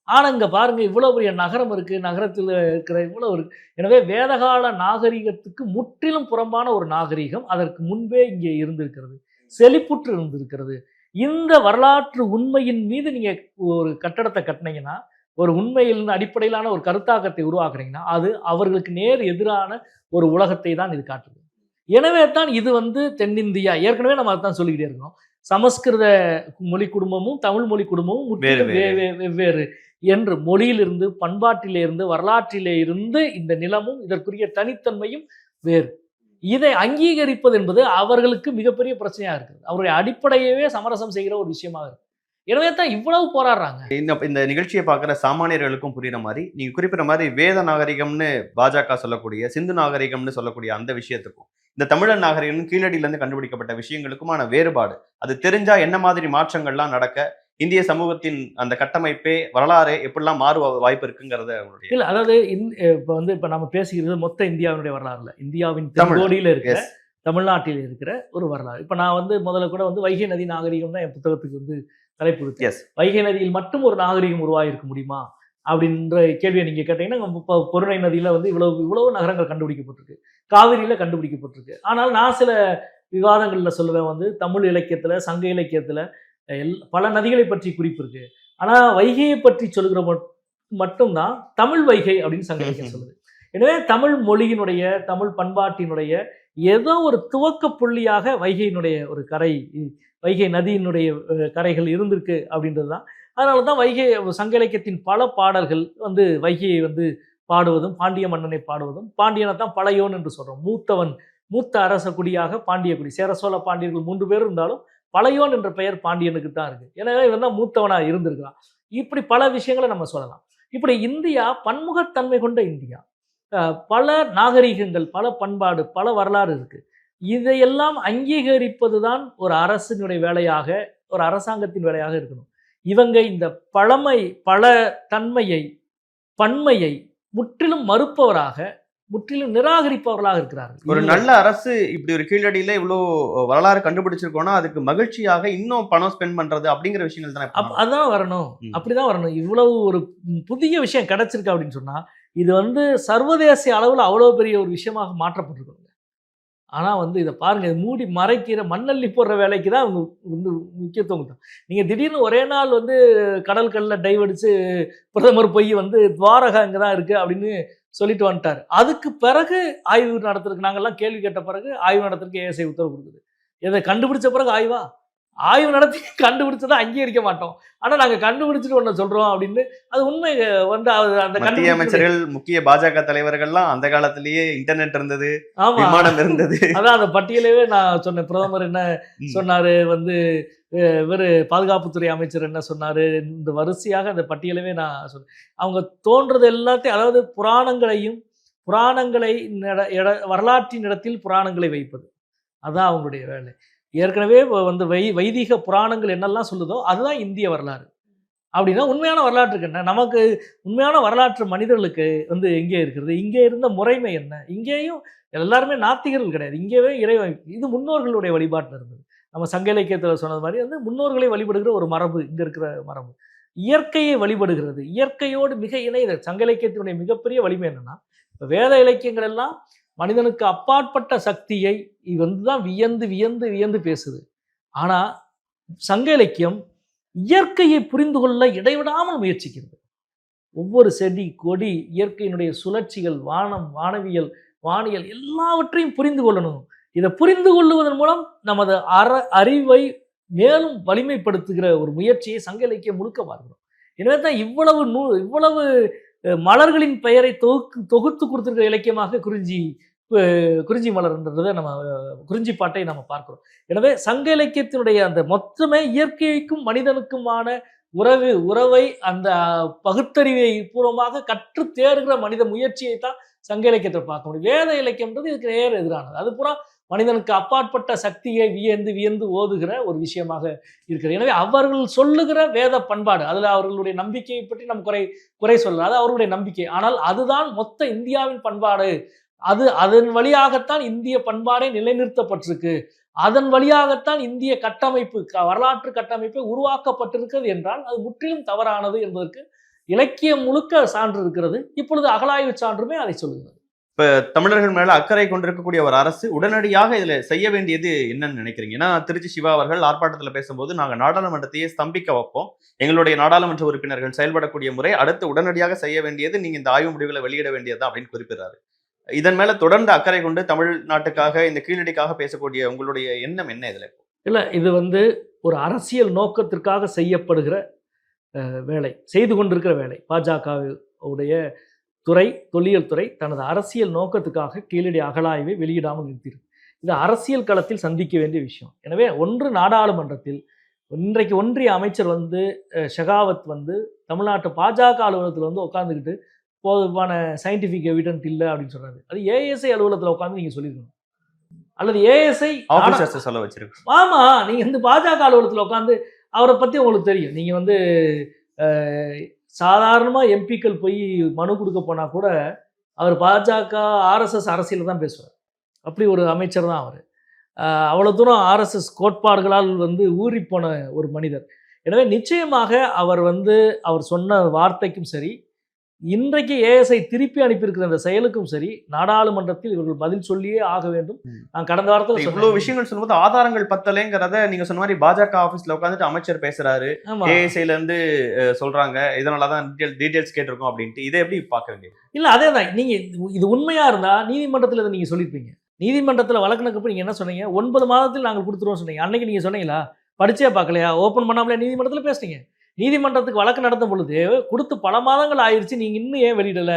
ஆனால் இங்கே பாருங்க, இவ்வளோ பெரிய நகரம் இருக்கு, நகரத்தில் இருக்கிற இவ்வளோ இருக்கு. எனவே வேதகால நாகரிகத்துக்கு முற்றிலும் புறம்பான ஒரு நாகரிகம் அதற்கு முன்பே இங்கே இருந்திருக்கிறது, செழிப்புற்று இருந்திருக்கிறது. இந்த வரலாற்று உண்மையின் மீது நீங்க ஒரு கட்டடத்தை கட்டினீங்கன்னா, ஒரு உண்மையின் அடிப்படையிலான ஒரு கருத்தாக்கத்தை உருவாக்குறீங்கன்னா, அது அவர்களுக்கு நேர் எதிரான ஒரு உலகத்தை தான் இது காட்டுது. எனவே தான் இது வந்து தென்னிந்தியா, ஏற்கனவே நம்ம அதான் சொல்லிக்கிட்டே இருக்கோம், சமஸ்கிருத மொழி குடும்பமும் தமிழ் மொழி குடும்பமும் முற்றிலும் வெவ்வேறு என்று, மொழியிலிருந்து, பண்பாட்டிலே இருந்து, வரலாற்றிலே இருந்து இந்த நிலமும் இதற்குரிய தனித்தன்மையும் வேறு. இதை அங்கீகரிப்பது என்பது அவர்களுக்கு மிகப்பெரிய பிரச்சனையா இருக்குது. அவருடைய அடிப்படையவே சமரசம் செய்கிற ஒரு விஷயமாக இருக்கு. எனவே தான் இவ்வளவு போராடுறாங்க. இந்த நிகழ்ச்சியை பார்க்குற சாமானியர்களுக்கும் புரியுற மாதிரி நீங்க குறிப்பிட்ட மாதிரி வேத நாகரிகம்னு பாஜக சொல்லக்கூடிய, சிந்து நாகரிகம்னு சொல்லக்கூடிய அந்த விஷயத்துக்கும் இந்த தமிழர் நாகரிகம் கீழடியிலிருந்து கண்டுபிடிக்கப்பட்ட விஷயங்களுக்குமான வேறுபாடு, அது தெரிஞ்சா என்ன மாதிரி மாற்றங்கள்லாம் நடக்க, இந்திய சமூகத்தின் அந்த கட்டமைப்பே வரலாறு எப்படிலாம் மாறுவ வாய்ப்பு இருக்குங்கிறத இல்ல. அதாவது இப்ப நம்ம பேசுகிறது மொத்த இந்தியாவினுடைய வரலாறு இல்ல, இந்தியாவின் தென்கோடியில இருக்கிற தமிழ்நாட்டில் இருக்கிற ஒரு வரலாறு. இப்ப நான் வந்து முதல்ல கூட வந்து வைகை நதி நாகரிகம் தான் என் புத்தகத்துக்கு வந்து தலைப்பு கொடுத்தேன். வைகை நதியில் மட்டும் ஒரு நாகரிகம் உருவாகிருக்க முடியுமா அப்படின்ற கேள்வியை நீங்க கேட்டீங்கன்னா, பொருணை நதியில வந்து இவ்வளவு நகரங்கள் கண்டுபிடிக்கப்பட்டிருக்கு, காவிரியில கண்டுபிடிக்கப்பட்டிருக்கு. ஆனால் நான் சில விவாதங்கள்ல சொல்லுவேன், வந்து தமிழ் இலக்கியத்துல, சங்க இலக்கியத்துல பல நதிகளை பற்றி குறிப்பு இருக்கு, ஆனா வைகையை பற்றி சொல்லுகிற மட்டும்தான் தமிழ் வைகை அப்படின்னு சங்க இலக்கியம் சொல்லுது. எனவே தமிழ் மொழியினுடைய, தமிழ் பண்பாட்டினுடைய ஏதோ ஒரு துவக்க புள்ளியாக வைகையினுடைய ஒரு கரை, வைகை நதியினுடைய கரைகள் இருந்திருக்கு அப்படின்றது தான். அதனால தான் வைகை சங்க இலக்கியத்தின் பல பாடல்கள் வந்து வைகையை வந்து பாடுவதும், பாண்டிய மன்னனை பாடுவதும், பாண்டியனை தான் பழையோன் என்று சொல்றோம். மூத்த அரச குடியாக பாண்டிய குடி, சேர சோழ பாண்டியர்கள் 3 பேர் இருந்தாலும் பழையோன் என்ற பெயர் பாண்டியனுக்கு தான் இருக்கு. எனவே இவன் தான் மூத்தவனா இருந்திருக்கிறான். இப்படி பல விஷயங்களை நம்ம சொல்லலாம். இப்படி இந்தியா பன்முகத்தன்மை கொண்ட இந்தியா, பல நாகரீகங்கள், பல பண்பாடு, பல வரலாறு இருக்கு. இதையெல்லாம் அங்கீகரிப்பதுதான் ஒரு அரசினுடைய வேலையாக, ஒரு அரசாங்கத்தின் வேலையாக இருக்கணும். இவங்க இந்த பல தன்மையை, பன்மையை முற்றிலும் மறுப்பவராக, முற்றிலும் நிராகரிப்பவர்களாக இருக்கிறார்கள். ஒரு நல்ல அரசு இப்படி ஒரு கீழடியில இவ்வளவு வரலாறு கண்டுபிடிச்சிருக்கோம்னா அதுக்கு மகிழ்ச்சியாக இன்னும் பணம் ஸ்பெண்ட் பண்றது அப்படிங்கிற விஷயங்கள் தானே அதான் வரணும். அப்படிதான் வரணும். இவ்வளவு ஒரு புதிய விஷயம் கிடைச்சிருக்கு அப்படின்னு சொன்னா இது சர்வதேச அளவில் அவ்வளவு பெரிய ஒரு விஷயமாக மாற்றப்பட்டிருக்கணும். ஆனா இதை பாருங்க, மூடி மறைக்கிற மண்ணள்ளி போடுற வேலைக்கு தான் அவங்க முக்கியத்துவம் கொடுத்தாங்க. நீங்க திடீர்னு ஒரே நாள் கடல்கள்ல டைவ் அடிச்சு பிரதமர் போய் துவாரகா இங்கே தான் இருக்கு அப்படின்னு சொல்லிட்டு வந்துட்டார். அதுக்கு பிறகு ஆய்வு நடத்துறதுக்கு நாங்கள்லாம் கேள்வி கேட்ட பிறகு ஆய்வு நடத்துறதுக்கு ஏஎஸ்ஐ உத்தரவு கொடுக்குது. இதை கண்டுபிடிச்ச பிறகு ஆய்வு நடத்தி கண்டுபிடிச்சதை அங்கீகரிக்க மாட்டோம். ஆனா நாங்க கண்டுபிடிச்சிட்டு ஒண்ணு சொல்றோம் அப்படின்னு. அது உண்மை. அந்த மத்திய அமைச்சர்கள், முக்கிய பாஜக தலைவர்கள்லாம் அந்த காலத்திலேயே இன்டர்நெட் இருந்தது, விமானம் இருந்தது. அதான் அந்த பட்டியலவே நான் சொன்னேன். பிரதமர் என்ன சொன்னாரு, இவர் பாதுகாப்புத்துறை அமைச்சர் என்ன சொன்னாரு, இந்த வரிசையாக அந்த பட்டியலவே நான் சொன்னேன். அவங்க தோன்றது எல்லாத்தையும், அதாவது புராணங்களை வரலாற்றின் இடத்தில் புராணங்களை வைப்பது, அதான் அவங்களுடைய வேலை. ஏற்கனவே வைதிக புராணங்கள் என்னெல்லாம் சொல்லுதோ அதுதான் இந்திய வரலாறு. அப்படின்னா உண்மையான வரலாற்றுக்கு என்ன, நமக்கு உண்மையான வரலாற்று மனிதர்களுக்கு எங்கே இருக்கிறது, இங்கே இருந்த முறைமை என்ன? இங்கேயும் எல்லாருமே நாத்திகர்கள் கிடையாது. இங்கேயே இறைவன், இது முன்னோர்களுடைய வழிபாட்டில் இருந்தது. நம்ம சங்க இலக்கியத்தில் சொன்னது மாதிரி முன்னோர்களை வழிபடுகிற ஒரு மரபு இங்கே இருக்கிற மரபு. இயற்கையை வழிபடுகிறது, இயற்கையோடு மிக இணைந்த சங்க இலக்கியத்தினுடைய மிகப்பெரிய வலிமை என்னன்னா, இப்போ வேத இலக்கியங்கள் எல்லாம் மனிதனுக்கு அப்பாற்பட்ட சக்தியை தான் வியந்து வியந்து வியந்து பேசுது. ஆனா சங்க இலக்கியம் இயற்கையை புரிந்து கொள்ள இடைவிடாமல் முயற்சிக்கிறது. ஒவ்வொரு செடி கொடி, இயற்கையினுடைய சுழற்சிகள், வானம், வானியல் எல்லாவற்றையும் புரிந்து கொள்ளணும். இதை புரிந்து கொள்ளுவதன் மூலம் நமது அறிவை மேலும் வலிமைப்படுத்துகிற ஒரு முயற்சியை சங்க இலக்கியம் முழுக்க பார்க்கிறோம். எனவே தான் இவ்வளவு மலர்களின் பெயரை தொகுத்து கொடுத்திருக்கிற இலக்கியமாக குறிஞ்சி மலர்ன்றதை நம்ம குறிஞ்சி பாட்டை நம்ம பார்க்கிறோம். எனவே சங்க இலக்கியத்தினுடைய அந்த மொத்தமே இயற்கைக்கும் மனிதனுக்குமான உறவை அந்த பகுத்தறிவை பூர்வமாக கற்று தேடுகிற மனித முயற்சியை தான் சங்க இலக்கியத்தை பார்க்க முடியும். வேத இலக்கியம்ன்றது இதுக்கு நேர் எதிரானது. அது பூரா மனிதனுக்கு அப்பாற்பட்ட சக்தியை வியந்து வியந்து ஓதுகிற ஒரு விஷயமாக இருக்கிறது. எனவே அவர்கள் சொல்லுகிற வேத பண்பாடு, அதில் அவர்களுடைய நம்பிக்கையை பற்றி நம்ம குறை சொல்லலாம், அது அவர்களுடைய நம்பிக்கை. ஆனால் அதுதான் மொத்த இந்தியாவின் பண்பாடு. அதன் வழியாகத்தான் இந்திய பண்பாடே நிலைநிறுத்தப்பட்டிருக்கு. அதன் வழியாகத்தான் இந்திய கட்டமைப்பு, வரலாற்று கட்டமைப்பை உருவாக்கப்பட்டிருக்கிறது என்றால் அது முற்றிலும் தவறானது என்பதற்கு இலக்கியம் முழுக்க சான்று இருக்கிறது. இப்பொழுது அகழாய்வு சான்றுமே அதை சொல்லுகிறது. இப்ப தமிழர்கள் மேல அக்கறை கொண்டிருக்கக்கூடிய ஒரு அரசு உடனடியாக இதுல செய்ய வேண்டியது என்னன்னு நினைக்கிறீங்க? ஏன்னா திருச்சி சிவா அவர்கள் ஆர்ப்பாட்டத்தில் பேசும்போது, நாங்க நாடாளுமன்றத்தையே ஸ்தம்பிக்க வைப்போம், எங்களுடைய நாடாளுமன்ற உறுப்பினர்கள் செயல்படக்கூடிய முறை அடுத்து உடனடியாக செய்ய வேண்டியது நீங்க இந்த ஆய்வு முடிவுகளை வெளியிட வேண்டியது அப்படின்னு குறிப்பிடுறாரு. இதன் மேல தொடர்ந்து அக்கறை கொண்டு தமிழ்நாட்டுக்காக, இந்த கீழடிக்காக பேசக்கூடிய உங்களுடைய எண்ணம் என்ன இதுல? இல்ல, இது ஒரு அரசியல் நோக்கத்திற்காக செய்யப்படுகிற வேலை, செய்து கொண்டிருக்கிற வேலை. பாஜகவுடைய தொல்லியல் துறை தனது அரசியல் நோக்கத்துக்காக கீழடி அகழாய்வை வெளியிடாமல் நிறுத்தியிருக்கு. இது அரசியல் களத்தில் சந்திக்க வேண்டிய விஷயம். எனவே நாடாளுமன்றத்தில் இன்றைக்கு ஒன்றிய அமைச்சர் ஷெகாவத் தமிழ்நாட்டு பாஜக அலுவலகத்தில் உட்காந்துக்கிட்டு போதுமான சயின்டிஃபிக் எவிடன்ஸ் இல்லை அப்படின்னு சொல்றாரு. அது ஏஎஸ்ஐ அலுவலகத்தில் உட்காந்து நீங்க சொல்லிருக்கணும், அல்லது ஏஎஸ்ஐ சொல்ல வச்சிருக்கு. ஆமா, நீங்க பாஜக அலுவலகத்தில் உட்காந்து அவரை பத்தி உங்களுக்கு தெரியும். நீங்க சாதாரணமா எம்பிக்கள் போய் மனு கொடுக்க போனா கூட அவர் பாஜக ஆர்எஸ்எஸ் அரசியல் தான் பேசுவார். அப்படி ஒரு அமைச்சர் தான் அவர். அவ்வளவு தூரம் ஆர்எஸ்எஸ் கோட்பாடுகளால் ஊறி போன ஒரு மனிதர். எனவே நிச்சயமாக அவர் சொன்ன வார்த்தைக்கும் சரி, இன்றைக்கு ஏஎஸ்ஐ திருப்பி அனுப்பியிருக்கிற அந்த செயலுக்கும் சரி, நாடாளுமன்றத்தில் இவர்கள் பதில் சொல்லியே ஆக வேண்டும். நான் கடந்த வாரத்தில் இவ்வளவு விஷயங்கள் சொல்லும்போது ஆதாரங்கள் பத்தலைங்கிறத நீங்க சொன்ன மாதிரி பாஜக ஆபீஸ்ல உட்காந்துட்டு அமைச்சர் பேசுறாரு, ஏஎஸ்ஐல இருந்து சொல்றாங்க, இதனாலதான் டீடைல்ஸ் கேட்டிருக்கோம் அப்படின்ட்டு. இதை எப்படி பார்க்க வேண்டியது? இல்ல, அதேதான். நீங்க இது உண்மையா இருந்தா நீதிமன்றத்தில் இதை நீங்க சொல்லியிருப்பீங்க. நீதிமன்றத்தில் வழக்குனக்கப்ப நீங்க என்ன சொன்னீங்க? 9 மாதத்தில் நாங்கள் கொடுத்துருவோம் சொன்னீங்க. அன்னைக்கு நீங்க சொன்னீங்களா? படிச்சே பார்க்கலையா? ஓப்பன் பண்ணாமலே நீதிமன்றத்தில் பேசுறீங்க. நீதிமன்றத்துக்கு வழக்கு நடந்த பொழுது கொடுத்து பல மாதங்கள் ஆயிடுச்சு, நீங்க இன்னும் ஏன் வெளியிடல?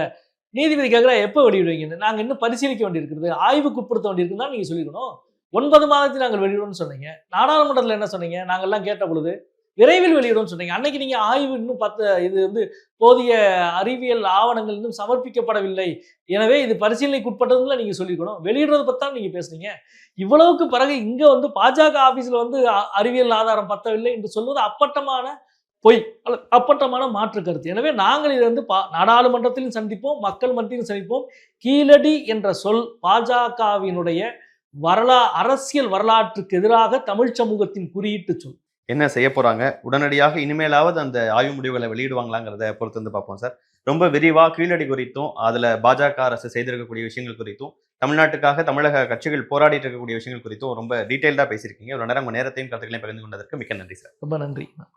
நீதிபதி கேட்குறா, எப்போ வெளியிடுவீங்கன்னு. நாங்கள் இன்னும் பரிசீலிக்க வேண்டியிருக்கிறது, ஆய்வுக்கு உட்படுத்த வேண்டியிருக்குன்னு தான் நீங்கள் சொல்லிக்கணும். 9 மாதத்தில் நாங்கள் வெளியிடுவோம்னு சொன்னீங்க. நாடாளுமன்றத்தில் என்ன சொன்னீங்க? நாங்கள்லாம் கேட்ட பொழுது விரைவில் வெளியிடும் சொன்னீங்க. அன்னைக்கு நீங்க ஆய்வு இன்னும் இது வந்து போதிய அறிவியல் ஆவணங்கள் இன்னும் சமர்ப்பிக்கப்படவில்லை, எனவே இது பரிசீலனைக்கு உட்பட்டதுல நீங்க சொல்லிக்கணும். வெளியிடுறது பத்தி தான் நீங்க பேசுனீங்க. இவ்வளவுக்கு பிறகு இங்க வந்து பாஜக ஆபீஸ்ல வந்து அறிவியல் ஆதாரம் பத்தவில்லை என்று சொல்வது அப்பட்டமான பொய், அப்பட்டமான மாற்று கருத்து. எனவே நாங்கள் இதை வந்து நாடாளுமன்றத்திலும் சந்திப்போம், மக்கள் மத்தியிலும் சந்திப்போம். கீழடி என்ற சொல் பாஜகவினுடைய அரசியல் வரலாற்றுக்கு எதிராக தமிழ் சமூகத்தின் குறியீட்டு சொல். என்ன செய்ய போறாங்க, உடனடியாக இனிமேலாவது அந்த ஆய்வு முடிவுகளை வெளியிடுவாங்களாங்கிறத பொறுத்து வந்து பார்ப்போம் சார். ரொம்ப விரிவா கீழடி குறித்தும் அதுல பாஜக அரசு செய்திருக்கக்கூடிய விஷயங்கள் குறித்தும் தமிழ்நாட்டுக்காக தமிழக கட்சிகள் போராடிட்டு இருக்கக்கூடிய விஷயங்கள் குறித்தும் ரொம்ப டீட்டெயில்டா பேசியிருக்கீங்க. ஒரு நேரம் உங்க நேரத்தையும் கருத்துக்களையும் பகிர்ந்து கொண்டதற்கு மிக்க நன்றி சார். ரொம்ப நன்றி.